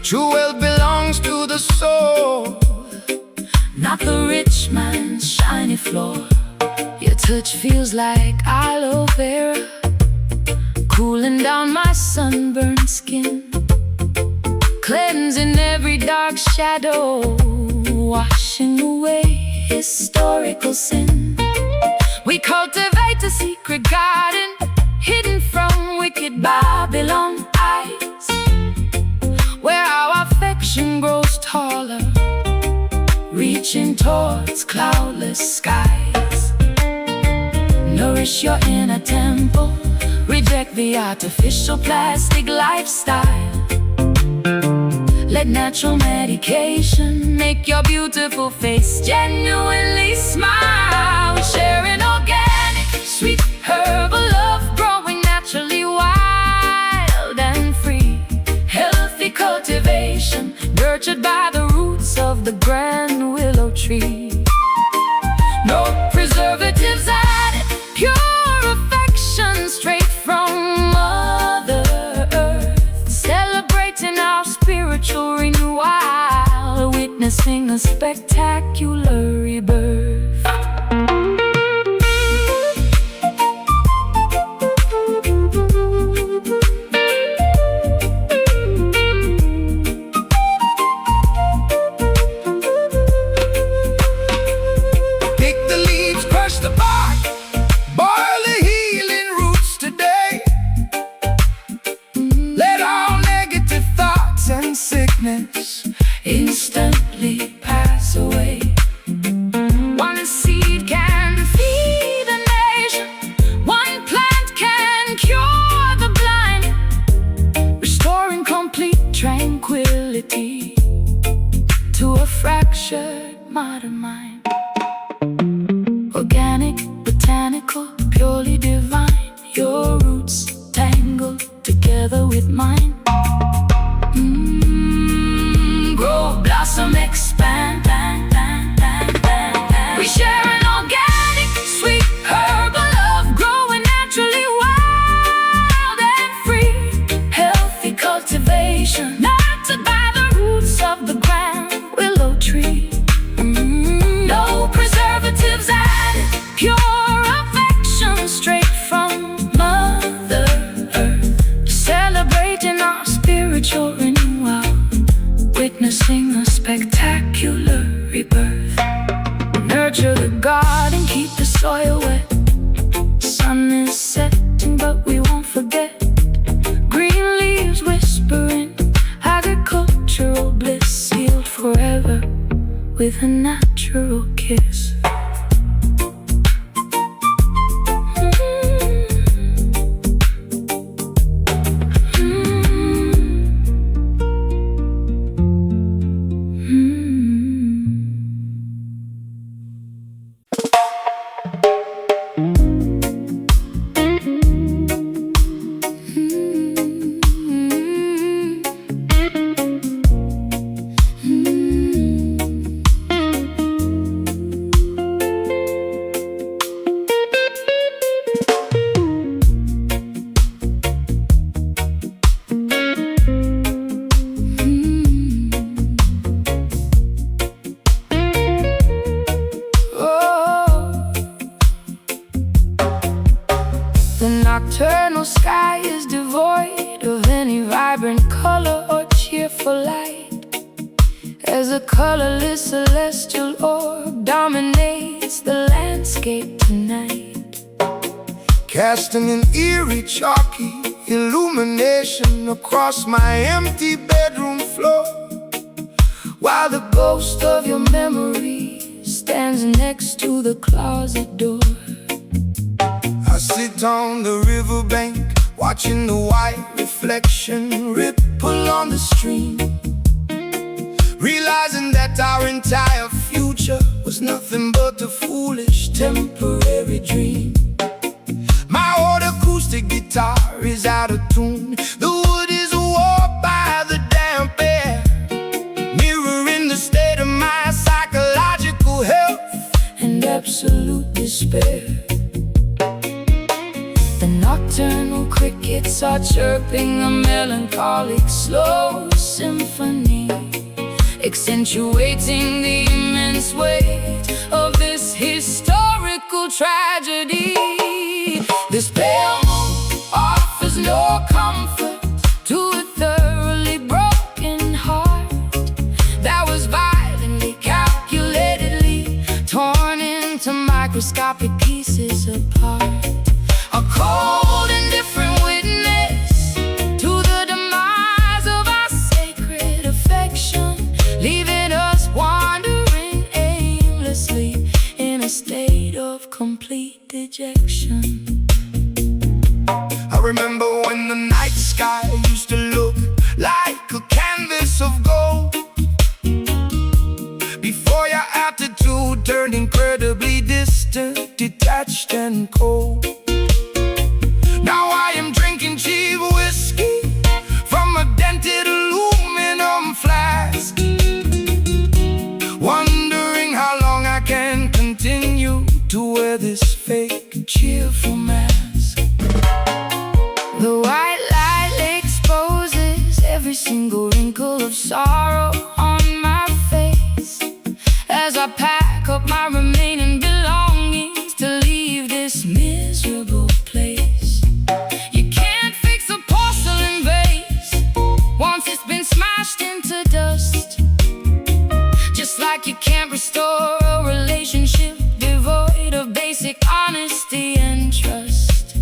True wealth belongs to the soul, not the rich man's shiny floor. Your touch feels like aloe vera, cooling down my sunburned skin, cleansing every dark shadow, washing away historical sin. We cultivate a secret garden, hidden from wicked Babylon eyes, where our affection grows taller, reaching towards cloudless skies. Nourish your inner temple, reject the artificial plastic lifestyle. Let natural medication make your beautiful face genuinely smile. We share an organic, sweet herbal love, growing naturally wild and free. Healthy cultivation, nurtured by the roots of the grand willow tree. No preservatives added, pure affection straight from Mother Earth. Celebrating our spiritual renewal, witnessing a spectacular rebirth. Instantly pass away. One seed can feed a nation, one plant can cure the blind, restore humility to a fractured modern mind. Organic, botanical, purely divine. Your roots tangled together with mine. Grow, blossom, expand. We share an organic, sweet, herbal love, growing naturally wild and free. Healthy cultivation, nurtured by the roots of the ground willow tree. No preservatives added, pure affection straight from Mother Earth. Celebrating our spiritual renewal, witnessing a spectacular rebirth. Nurture the garden, keep the soil wet. Sun is setting, but we won't forget. Green leaves whispering, agricultural bliss sealed forever with a natural kiss. The nocturnal sky is devoid of any vibrant color or cheerful light, as a colorless celestial orb dominates the landscape tonight, casting an eerie, chalky illumination across my empty bedroom floor, while the ghost of your memory stands next to the closet door. I sit on the riverbank, watching the white reflection ripple on the stream, realizing that our entire future was nothing but a foolish temporary dream. My old acoustic guitar is out of tune, the wood is warped by the damp air, mirroring the state of my psychological health and absolute despair. The nocturnal crickets are chirping a melancholic slow symphony, accentuating the immense weight of this historical tragedy. This pale moon offers no comfort to a thoroughly broken heart that was violently, calculatedly torn into microscopic pieces apart. A cold, indifferent witness to the demise of our sacred affection, leaving us wandering aimlessly in a state of complete dejection. I remember when the night sky used to look like a canvas of gold, before your attitude turned incredibly distant, detached and cold. Now I am drinking cheap whiskey from a dented aluminum flask, wondering how long I can continue to wear this fake cheerful mask. The white light exposes every single wrinkle of sorrow on my face, as I pack up my remaining belongings to leave this miserable place. You can't fix a porcelain vase once it's been smashed into dust, just like you can't restore a relationship devoid of basic honesty and trust.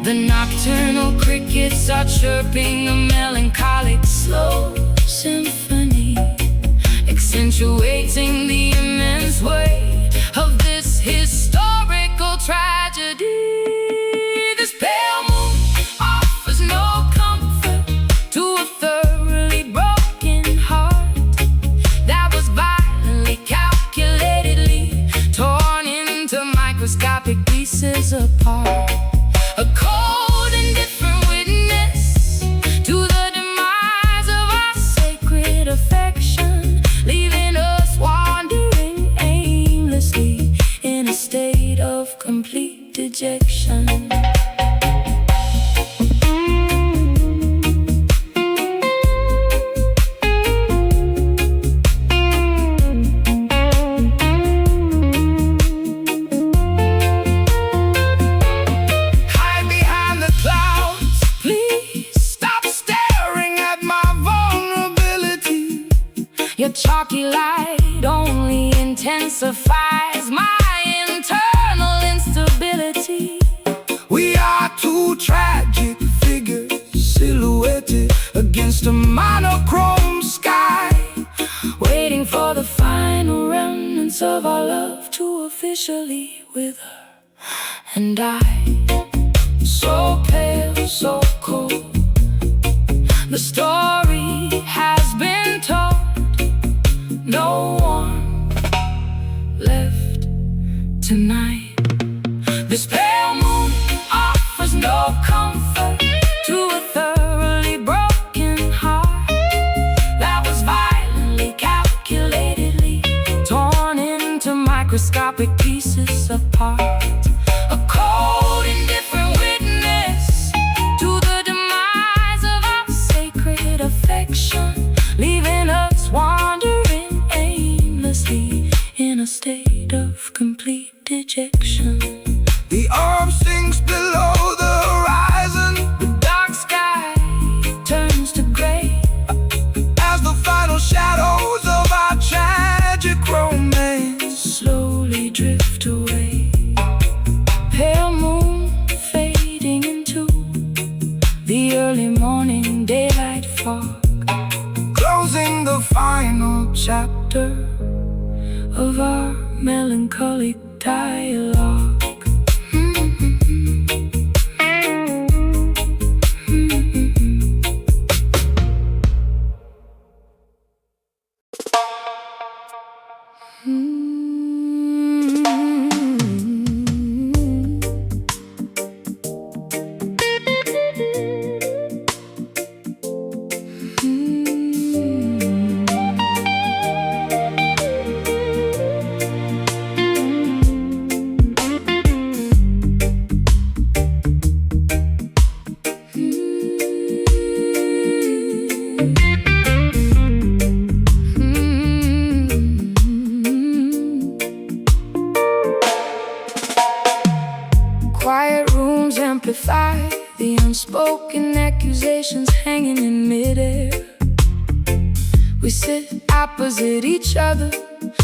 The nocturnal crickets are chirping a melancholic slow symphony, accentuating the immense weight of this historical tragedy. This pale moon offers no comfort to a third sparky light only intensifies my internal instability. We are two tragic figures silhouetted against a monochrome sky, waiting for the final remnants of our love to officially wither. And I, so pale, so cold, the story has been told. No one left tonight. This pale moon offers no comfort to a thoroughly broken heart that was violently, calculatedly torn into microscopic pieces apart. A cold, indifferent witness to the demise of our sacred affection, leaving us wandering aimlessly in a state of complete dejection. The orb sinks below the horizon. The dark sky turns to gray as the final shadows of our tragic romance slowly drift away. Pale moon fading into the early morning daylight fog, closing the final chapter of our melancholic dialogue. Quiet rooms amplify the unspoken accusations hanging in midair. We sit opposite each other,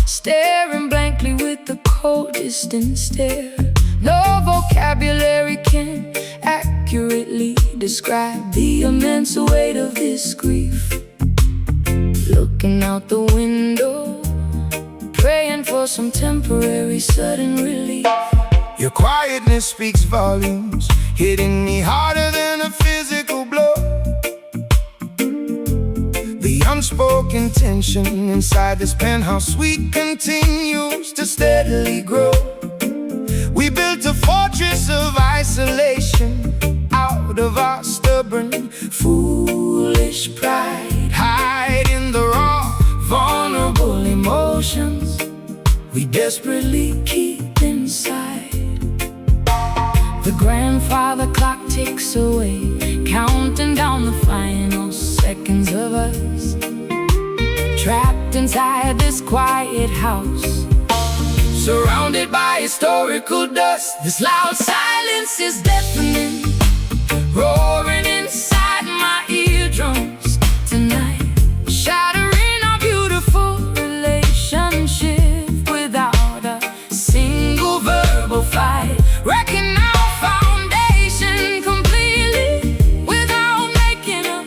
staring blankly with the cold, distant stare. No vocabulary can accurately describe the immense weight of this grief. Looking out the window, praying for some temporary sudden relief. Your quietness speaks volumes, hitting me harder than a physical blow. The unspoken tension inside this penthouse suite continues to steadily grow. We built a fortress of isolation out of our stubborn, foolish pride, hiding the raw, vulnerable emotions we desperately keep inside. The grandfather clock ticks away, counting down the final seconds of us, trapped inside this quiet house, surrounded by historical dust. This loud silence is deafening, roaring inside my eardrums tonight, shattering our beautiful relationship without a single verbal fight, wrecking our foundation completely without making a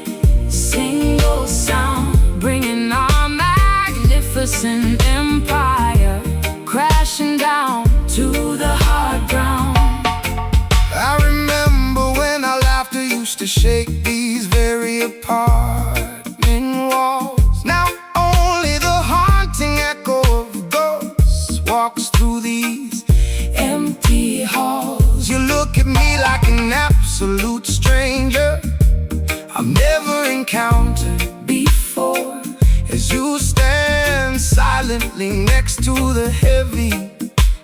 single sound, bringing our magnificent empire crashing down to the hard ground. I remember when our laughter used to shake these very apartment walls. Now only the haunting echo of ghosts walks through these Empty halls. You look at me like an absolute stranger I've never encountered Before as you stand silently next to the heavy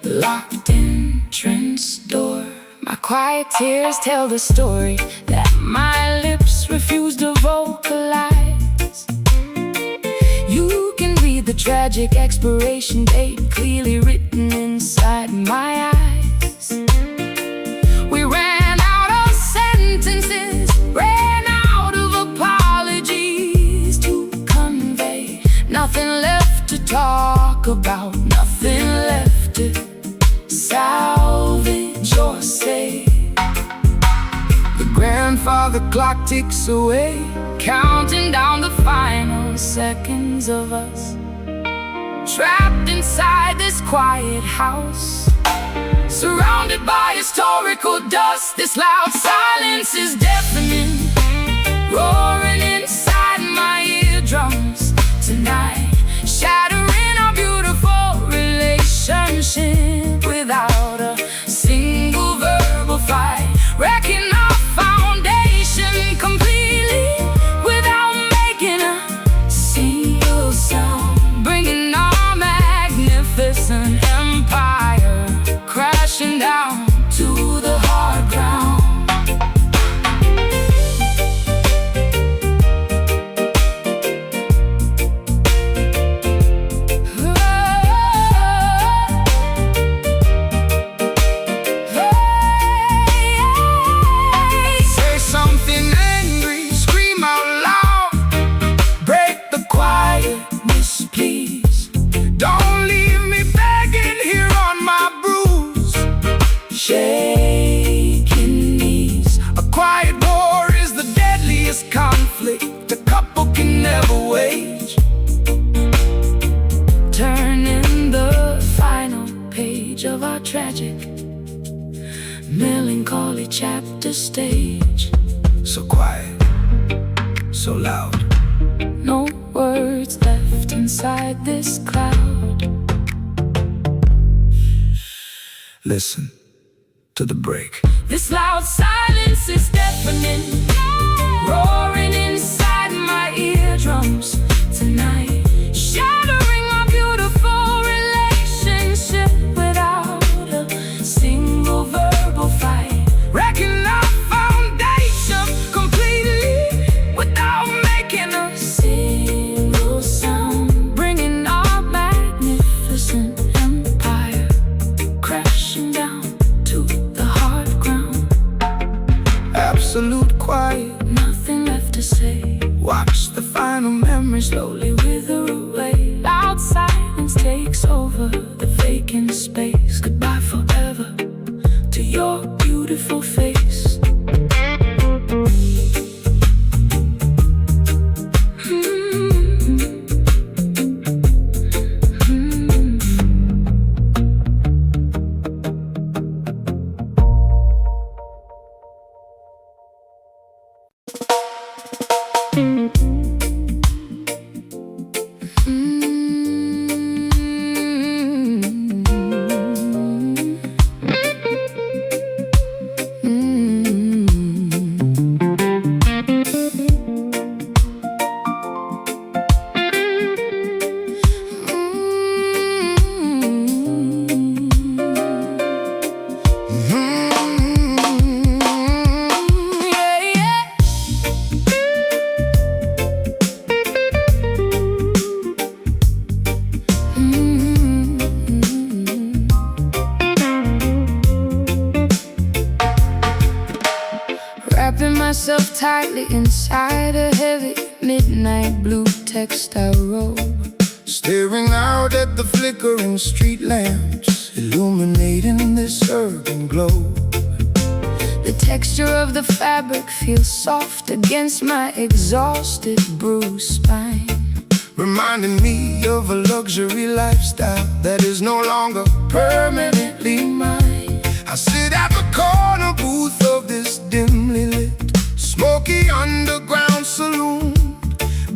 locked entrance door, my quiet tears tell the story that my lips refuse to vocalize. You can read the tragic expiration date clearly written inside my eyes. We ran out of sentences, ran out of apologies to convey, nothing left clock ticks away, counting down the final seconds of us, trapped inside this quiet house, surrounded by historical dust. This loud silence is deafening, roaring inside my eardrums tonight, shattering our beautiful relationship without a single verbal fight, wrecking our foundation completely without making a single sound, bringing our magnificent empire crashing down to the hard ground. Say something angry, scream out loud, break the quietness, please. Don't leave me begging here on my bruised, shaking knees. A quiet war is the deadliest conflict a couple can never wage, turning the final page of our tragic, melancholy chapter stage. So quiet, so loud. No words left inside this cloud. Listen to the break. This loud silence is deafening, roaring inside my eardrums tonight, shattering our beautiful relationship without a single verbal fight, wrecking our foundation completely without making a single sound, bringing our magnificent empire crashing down to the hard ground. Absolute quiet, Nothing left to say. watch the final memory slowly. Slowly wither away. Loud silence takes over the vacant space. Goodbye forever to your beautiful face. Wrapping myself tightly inside a heavy midnight blue textile robe, Staring out at the flickering street lamps, illuminating this urban glow. the texture of the fabric feels soft against my exhausted, bruised spine, Reminding me of a luxury lifestyle that is no longer permanently mine. I sit at the corner booth of this dimly lit, smoky underground saloon,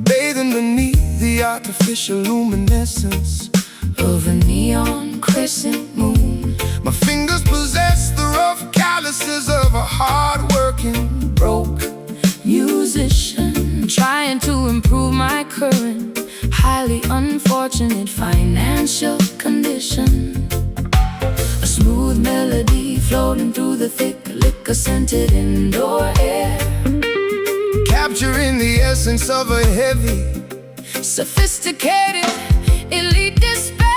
bathing beneath the artificial luminescence of a neon crescent moon. My fingers possess the rough calluses of a hard-working, Broke musician, trying to improve my current, highly unfortunate financial condition. A smooth melody floating through the thick liquor-scented indoor air, capturing the essence of a heavy, sophisticated, elite despair.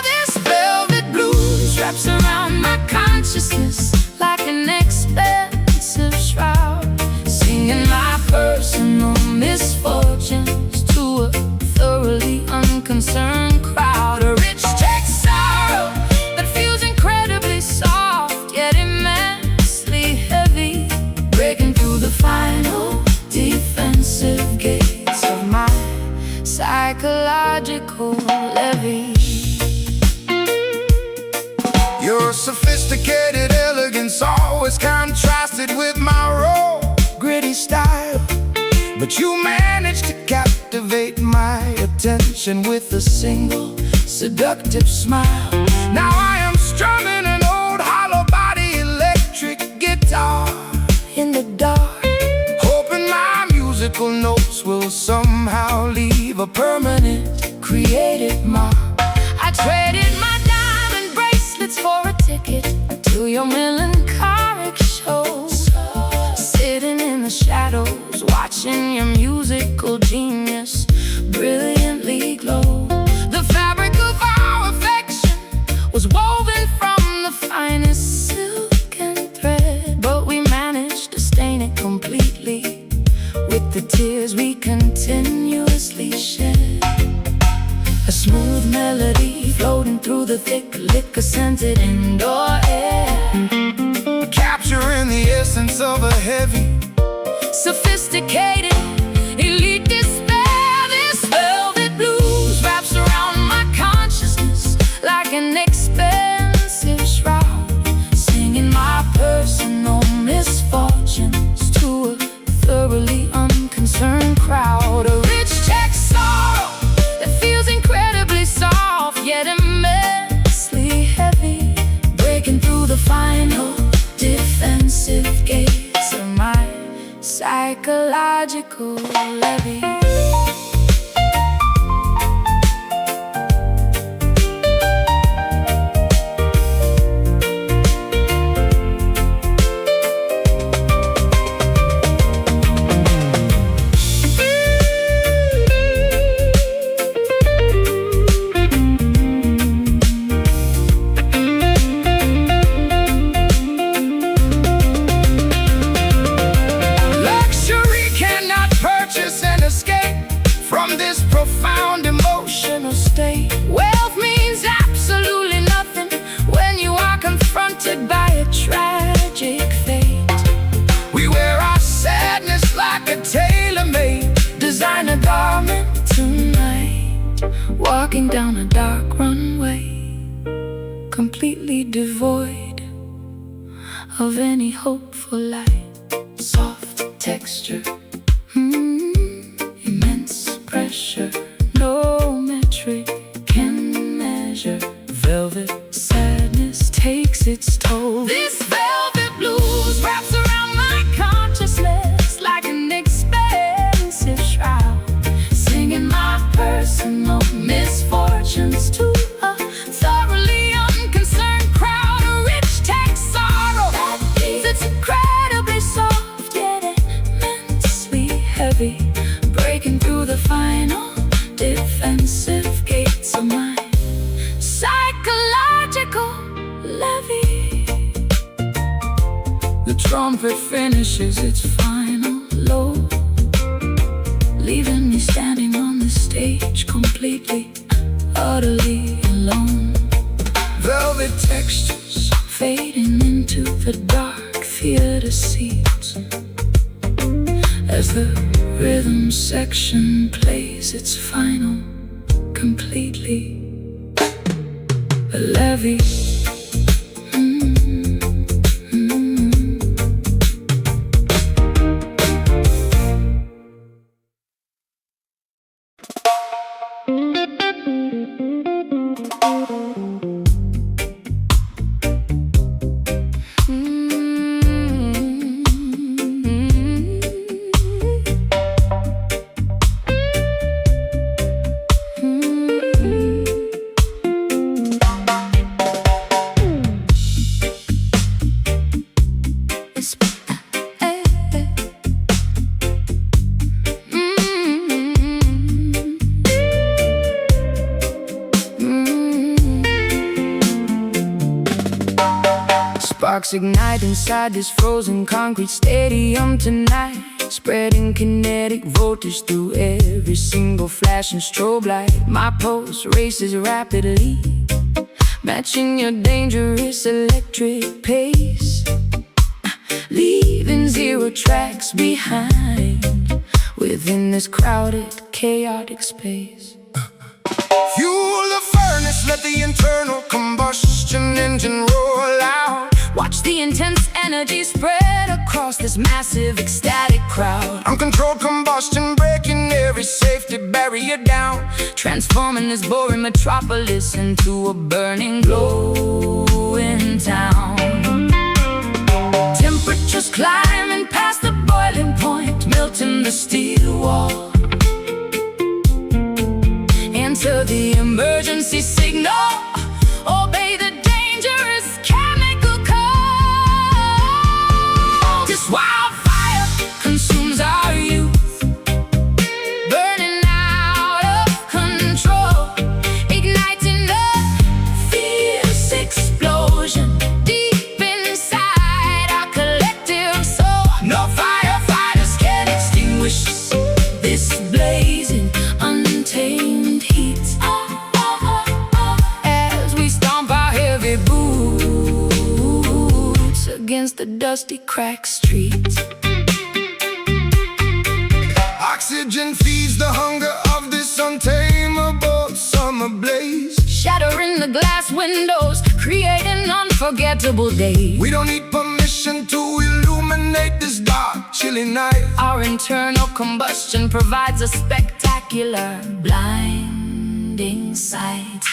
This velvet blues wraps around my consciousness like an expensive shroud, singing my personal misfortunes to a thoroughly unconcerned crowd. A rich check sorrow that feels incredibly soft yet immensely heavy, breaking through the final defensive gates of my psychological levee. Your sophisticated elegance always contrasted with my raw, gritty style, but you managed to captivate my attention with a single seductive smile. Now I am strumming an old hollow body electric guitar In the dark, hoping my musical notes will somehow leave a permanent creative mark. I traded my diamond bracelets for a ticket to your melancholic show. Sitting in the shadows, watching your musical genius brilliantly glow. The fabric of our affection was woven from the finest silk and thread, but we managed to stain it completely with the tears we continuously shed. A smooth melody floating through the thick liquor-scented indoor air, capturing the essence of a heavy, sophisticated, elite despair. This velvet blues wraps around my consciousness like an expensive shroud, singing my personal misfortunes to a thoroughly unconcerned crowd. A rich text sorrow that feels incredibly soft yet immensely heavy, breaking through the final defensive gates of my psychological levee. Profound emotional state. Wealth means absolutely nothing when you are confronted by a tragic fate. We wear our sadness like a tailor-made designer garment tonight, walking down a dark runway, completely devoid of any hope for light. Soft texture, immense pressure, no metric can measure. Velvet sadness takes its toll. This velvet blues wraps around my consciousness like an expensive shroud, singing my personal misfortunes to a thoroughly unconcerned crowd. A rich text sorrow that's incredibly soft yet immensely heavy, breaking through the final defensive gates of my psychological levee. The trumpet finishes its final low, leaving me standing on the stage completely, utterly alone. velvet textures Fading into the dark theater seats as the rhythm section plays its final, completely a levee. Sparks ignite inside this frozen concrete stadium tonight, spreading kinetic voltage through every single flash and strobe light. My pulse races rapidly, matching your dangerous electric pace, leaving zero tracks behind with within this crowded, chaotic space. Fuel the furnace, let the internal combustion engine roll out. Watch the intense energy spread across this massive, ecstatic crowd. Uncontrolled combustion breaking every safety barrier down, Transforming this boring metropolis into a burning, glowing town. Temperatures climbing past the boiling point, melting the steel wall. Enter the emergency signal, obey the dangerous chemical code. This wildfire consumes our youth, burning out of control, igniting a fierce explosion deep inside our collective soul. no Firefighters can extinguish this blazing, untamed heat. As we stomp our heavy boots against the dusty, cracked streets. Oxygen feeds the hunger of this untamable summer blaze. Shattering the glass windows, creating unforgettable days. We don't need permission to illuminate this dark, chilly night. Our internal combustion provides a spectacular, blinding sight.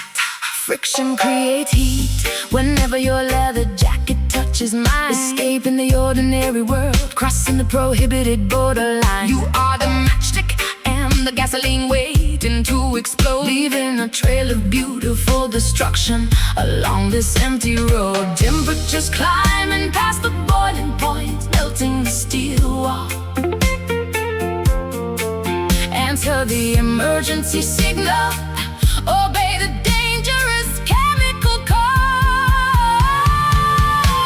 Friction creates heat whenever your leather jacket touches mine. Escaping the ordinary world, crossing the prohibited borderline. You are the matchstick and the gasoline waiting to explode, leaving a trail of beautiful destruction along this empty road. Temperatures climbing past the boiling point, melting the steel wall. Enter the emergency signal, obey the dangerous chemical code.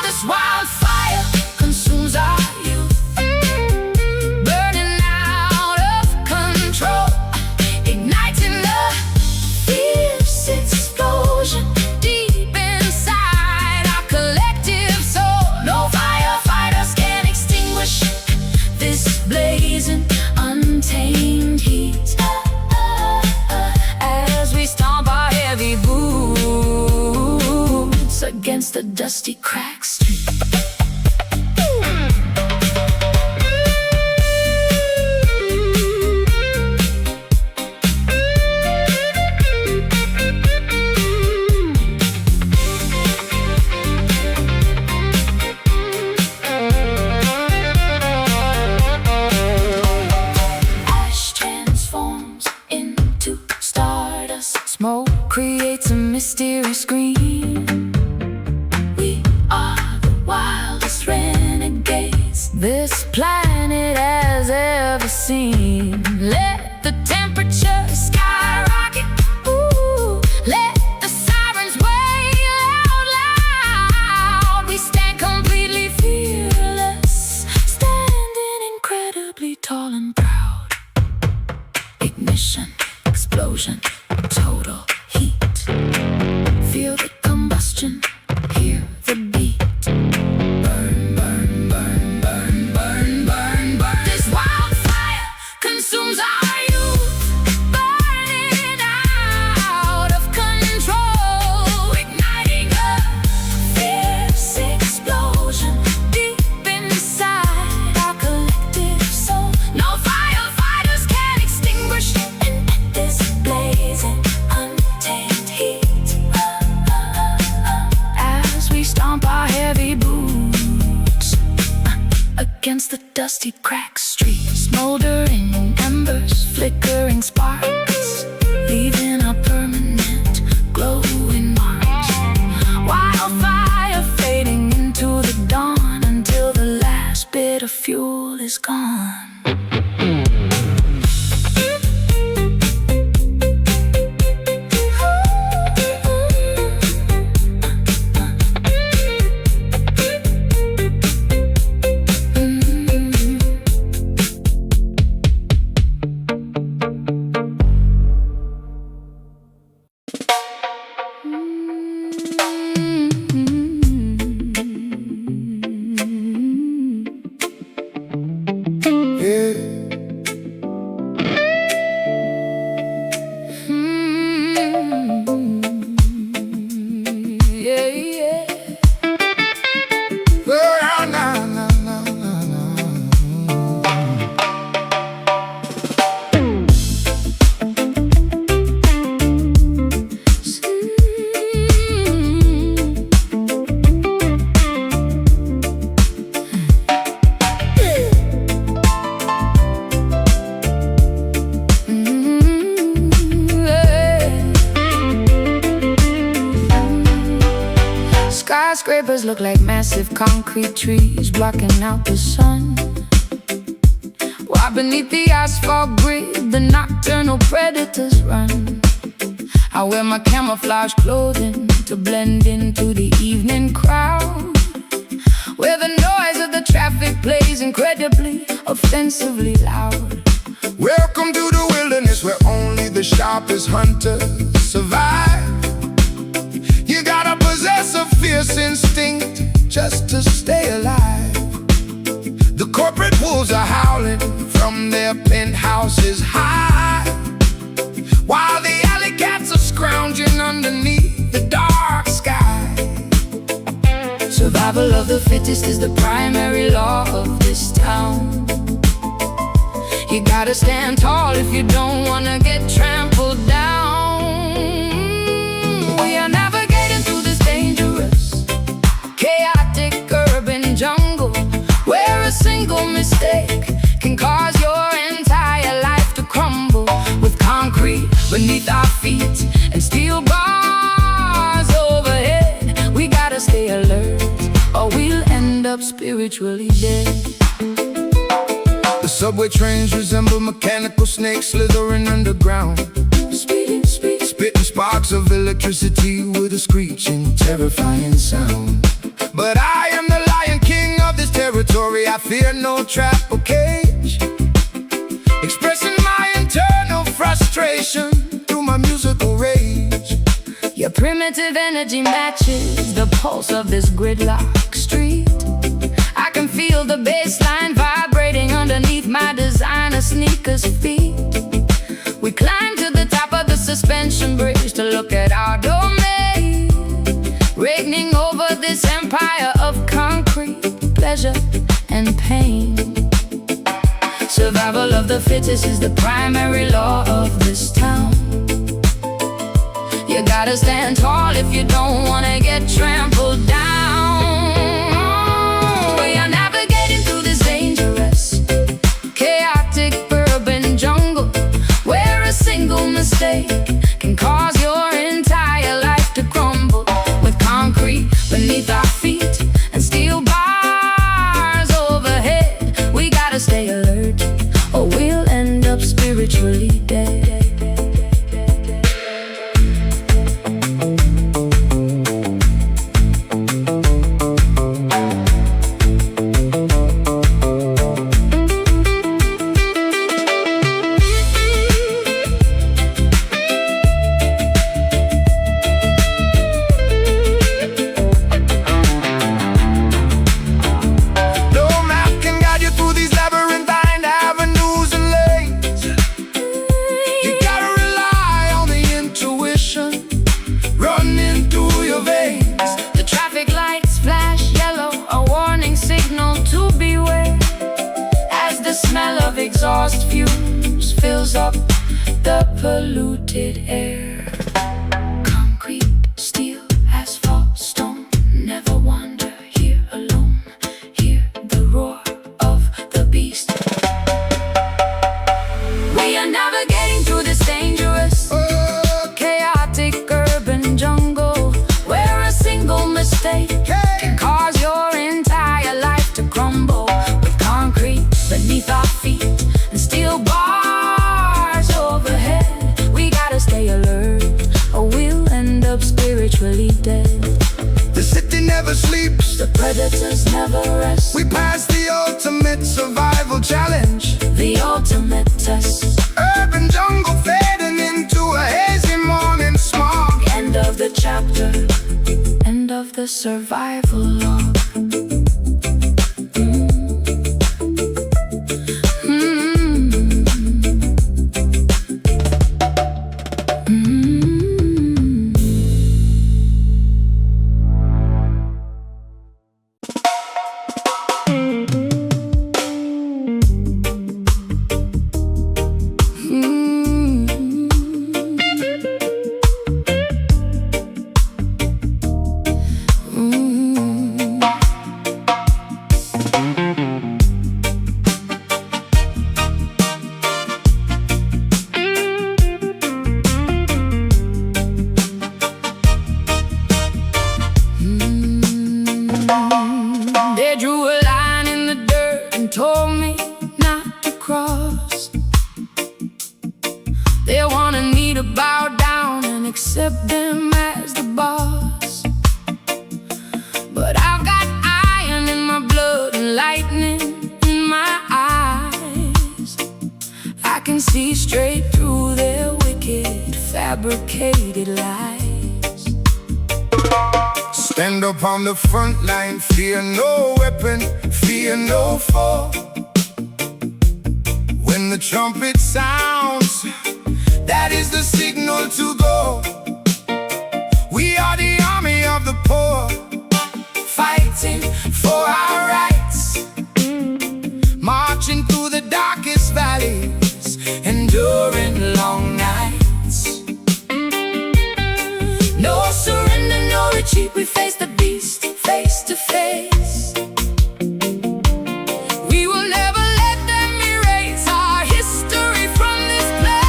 This wildfire consumes our youth, burning out of control, igniting a fierce explosion deep inside our collective soul. No firefighters can extinguish this blazing, untamed heat. As we stomp our heavy boots against the dusty, cracked street. Ash transforms into stardust. Smoke creates a mysterious scream. We are the wildest renegades this planet has ever seen. Let the temperature skyrocket. Ooh, let the sirens wail out loud. We stand completely fearless, standing incredibly tall and proud. Ignition, explosion, total heat. Feel the combustion, hear the beat. Burn, burn, burn, burn, burn, burn, burn. This wildfire consumes our youth, burning out of control, igniting a fierce explosion deep inside our collective soul. No firefighters can extinguish this blazing, untamed heat. As we stomp our heavy boots against the dusty, cracked streets. Smoldering embers, flickering sparks, leaving a permanent, glowing marks. Wildfire fading into the dawn until the last bit of fuel is gone. skyscrapers look like massive concrete trees blocking out the sun, while beneath the asphalt grid the nocturnal predators run. I wear my camouflage clothing to blend into the evening crowd, where the noise of the traffic plays incredibly, offensively loud. Welcome to the wilderness where only the sharpest hunters survive. You gotta possess a fierce instinct just to stay alive. The corporate wolves are howling from their penthouses high, while the alley cats are scrounging underneath the dark sky. Survival of the fittest is the primary law of this town. You gotta stand tall if you don't wanna get trampled down. We are navigating through this dangerous, chaotic urban jungle, where a single mistake can cause your entire life to crumble. With concrete beneath our feet and steel bars overhead, we gotta stay alert or we'll end up spiritually dead. The subway trains resemble mechanical snakes slithering underground, spitting sparks of electricity with a screeching, terrifying sound. But I am the Lion King of this territory. I fear no trap or cage, expressing my internal frustration through my musical rage. Your primitive energy matches the pulse of this gridlock street. I can feel the bassline vibrating underneath my designer sneakers feet. We climb to the top of the suspension bridge to look at our domain, reigning over this empire of concrete, pleasure and pain. Survival of the fittest is the primary law of this town. You gotta stand tall if you don't wanna get trampled down. We are navigating through this dangerous, chaotic urban jungle, where a single mistake can cause your entire life to crumble. With concrete beneath our feet and steel bars overhead, we gotta stay alert or we'll end up spiritually dead. Exhaust fumes fills up the polluted air. Concrete, steel, asphalt, stone, never wander here alone. Hear the roar of the beast. We are navigating through this dangerous, chaotic urban jungle, where a single mistake can cause your entire life to crumble. With concrete beneath our feet and steel bars overhead, we gotta stay alert or we'll end up spiritually dead. The city never sleeps, the predators never rest. we pass the ultimate survival challenge, The ultimate test. urban jungle fading into a hazy morning smog. End of the chapter, end of the survival log. They wanted me to bow down and accept them as the boss. But I've got iron in my blood and lightning in my eyes. I can see straight through their wicked, fabricated lies. Stand up on the front line, fear no weapon, fear no foe. When the trumpet sounds, that is the signal to go. We are the army of the poor, fighting for our rights, marching through the darkest valleys, enduring long nights. No surrender, no retreat, we face the beast face to face. We will never let them erase our history from this place.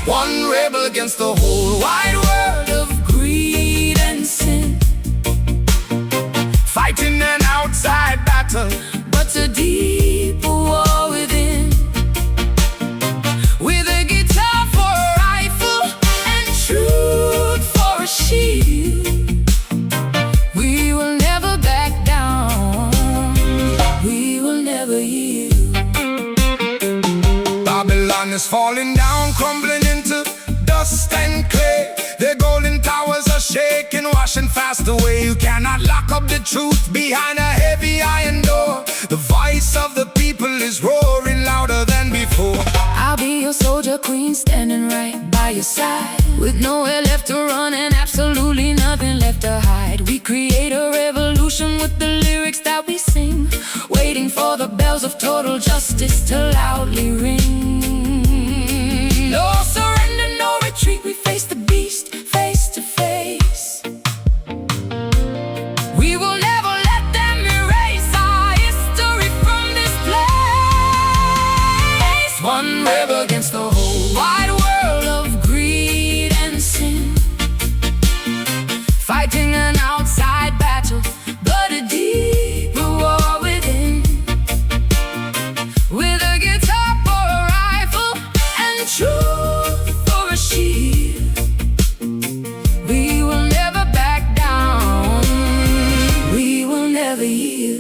One rebel against the whole wide world of greed and sin, fighting an outside battle, but a deeper war within. With a guitar for a rifle and truth for a shield, we will never back down, we will never yield. Babylon is falling down, crumbling into dust and clay. Their golden towers are shaking, washing fast away. You cannot lock up the truth behind a heavy iron door. The voice of the people is roaring louder than before. I'll be your soldier queen, standing right by your side, with nowhere left to run and absolutely nothing left to hide. We create a revolution with the lyrics that we sing, waiting for the bells of total justice to loudly ring. No surrender, no retreat, we face the beast face to face. We will never let them erase our history from this place. One rebel against the whole wide world of greed and sin, fighting an outside battle, but a deeper war within. With a guitar for a rifle and truth for a shield, we will never back down, we will never yield.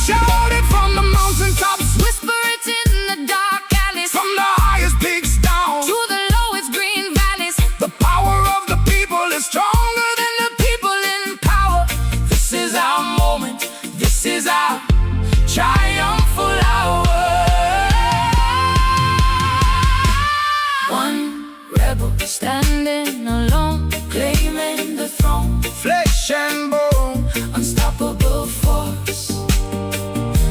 Shout it from the mountaintops, whisper it in the dark alleys, from the highest peaks down to the lowest green valleys. The power of the people is stronger than the people in power. This is our moment, this is our triumphal hour. One rebel standing alone, claiming the throne, flesh and bone, unstoppable force,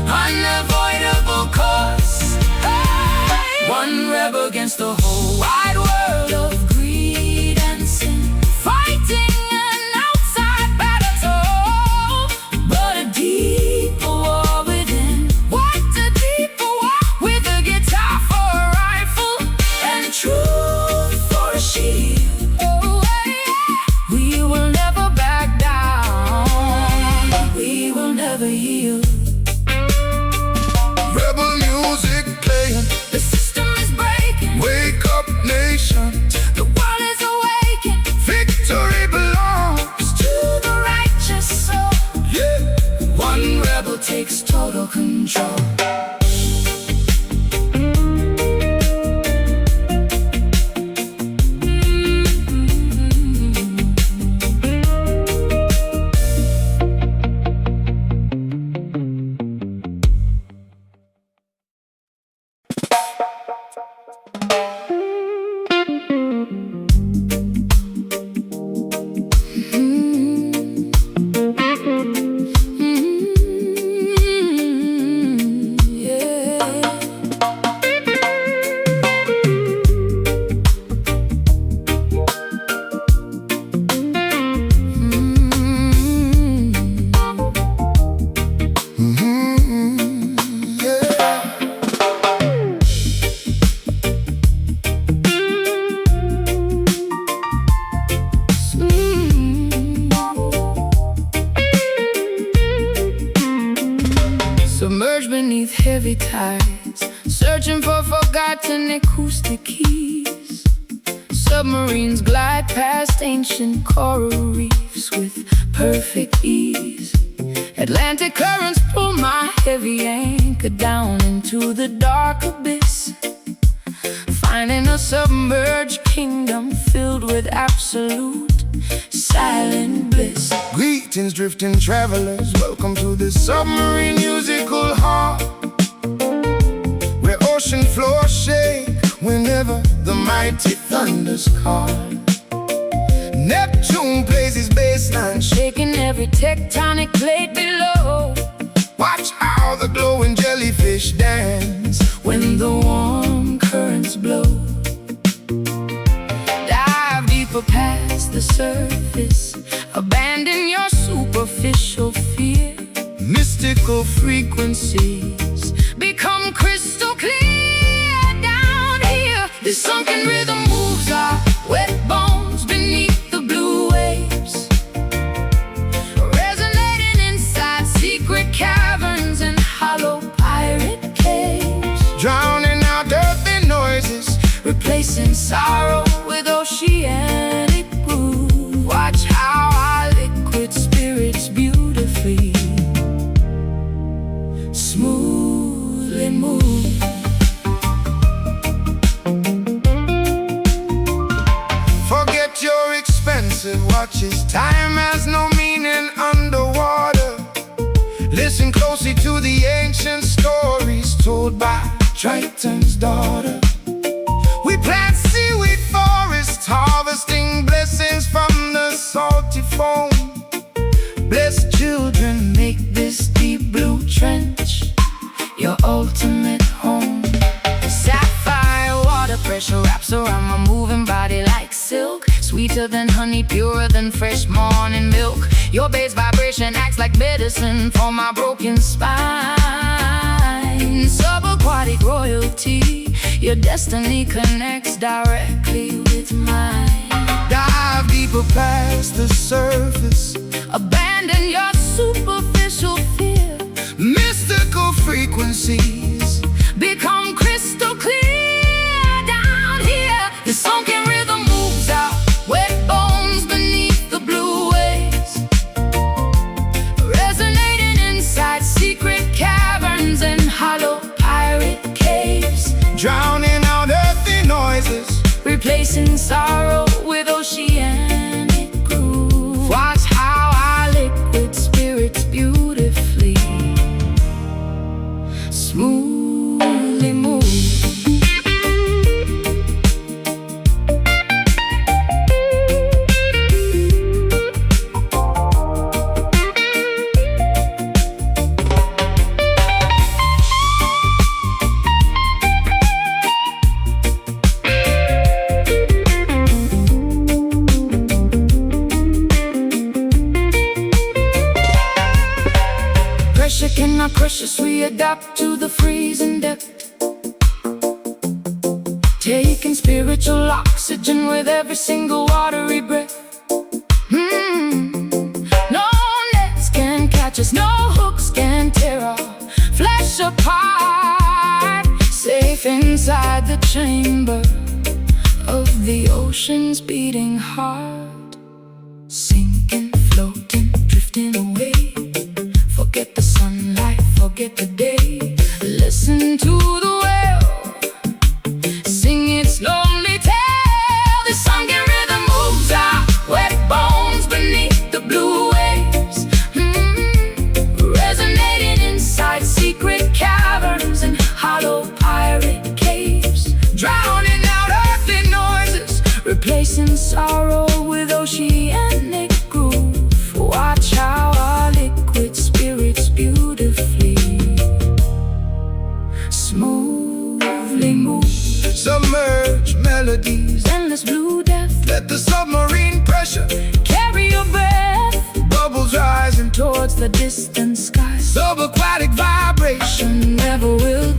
unavoidable course. Hey! One rebel against the whole wide world of greed and sin, fighting an outside battle, but a deeper war within. What a deeper war, with a guitar for a rifle and truth for a shield. Oh, yeah. We will never back down, we will never yield. Rebel music playing, the system is breaking. Wake up nation, cosmic keys. Submarines glide past ancient coral reefs with perfect ease. Atlantic currents pull my heavy anchor down into the dark abyss, finding a submerged kingdom filled with absolute silent bliss. Greetings, drifting travelers, welcome to this submarine musical hall, where ocean floors shake whenever the mighty thunders call. Neptune plays his bassline, shaking every tectonic plate below. Watch how the glowing jellyfish dance when the warm currents blow. Dive deeper past the surface, abandon your superficial fear. Mystical frequencies become crystal clear down here. This sunken rhythm moves our wet bones beneath the blue waves, resonating inside secret caverns and hollow pirate caves, drowning out earthly noises, replacing sorrow with oceanic groove. Watch how our liquid spirits beautifully, smoothly move. Forget your expensive watches, time has no meaning underwater. Listen closely to the ancient stories told by Triton's daughter. We plant seaweed forests, harvesting blessings from the salty foam. Blessed children, make this deep blue trench your ultimate home. Sapphire water pressure wraps around my moving body like silk, sweeter than honey, purer than fresh morning milk. Your bass vibration acts like medicine for my broken spine. Subaquatic royalty, your destiny connects directly with mine. Dive deeper past the surface, abandon your superficial fear. Mystical frequencies become crystal clear down here. The sunken rhythm moves out wet bones beneath the blue waves, resonating inside secret caverns and hollow pirate caves, drowning out earthly noises, replacing sorrow with oceanic groove. Watch how our liquid spirits beautifully, smoothly move. Pressure cannot crush us, we adapt to the freezing depth, taking spiritual oxygen with every single watery breath. No nets can catch us, no hooks can tear our flesh apart. Safe inside the chamber of the ocean's beating heart, sinking, floating, drifting away. Forget the sunlight, forget the day. Listen to the whale sing its lonely tale. The sunken rhythm moves our wet bones beneath the blue waves, resonating inside secret caverns and hollow pirate caves, drowning out earthly noises, replacing sorrow with oceanic groove. Watch how our liquid spirits beautifully, smoothly move. Submerge melodies, Endless blue depth, let the submarine pressure carry your breath, bubbles rising towards the distant sky. subaquatic vibration Never will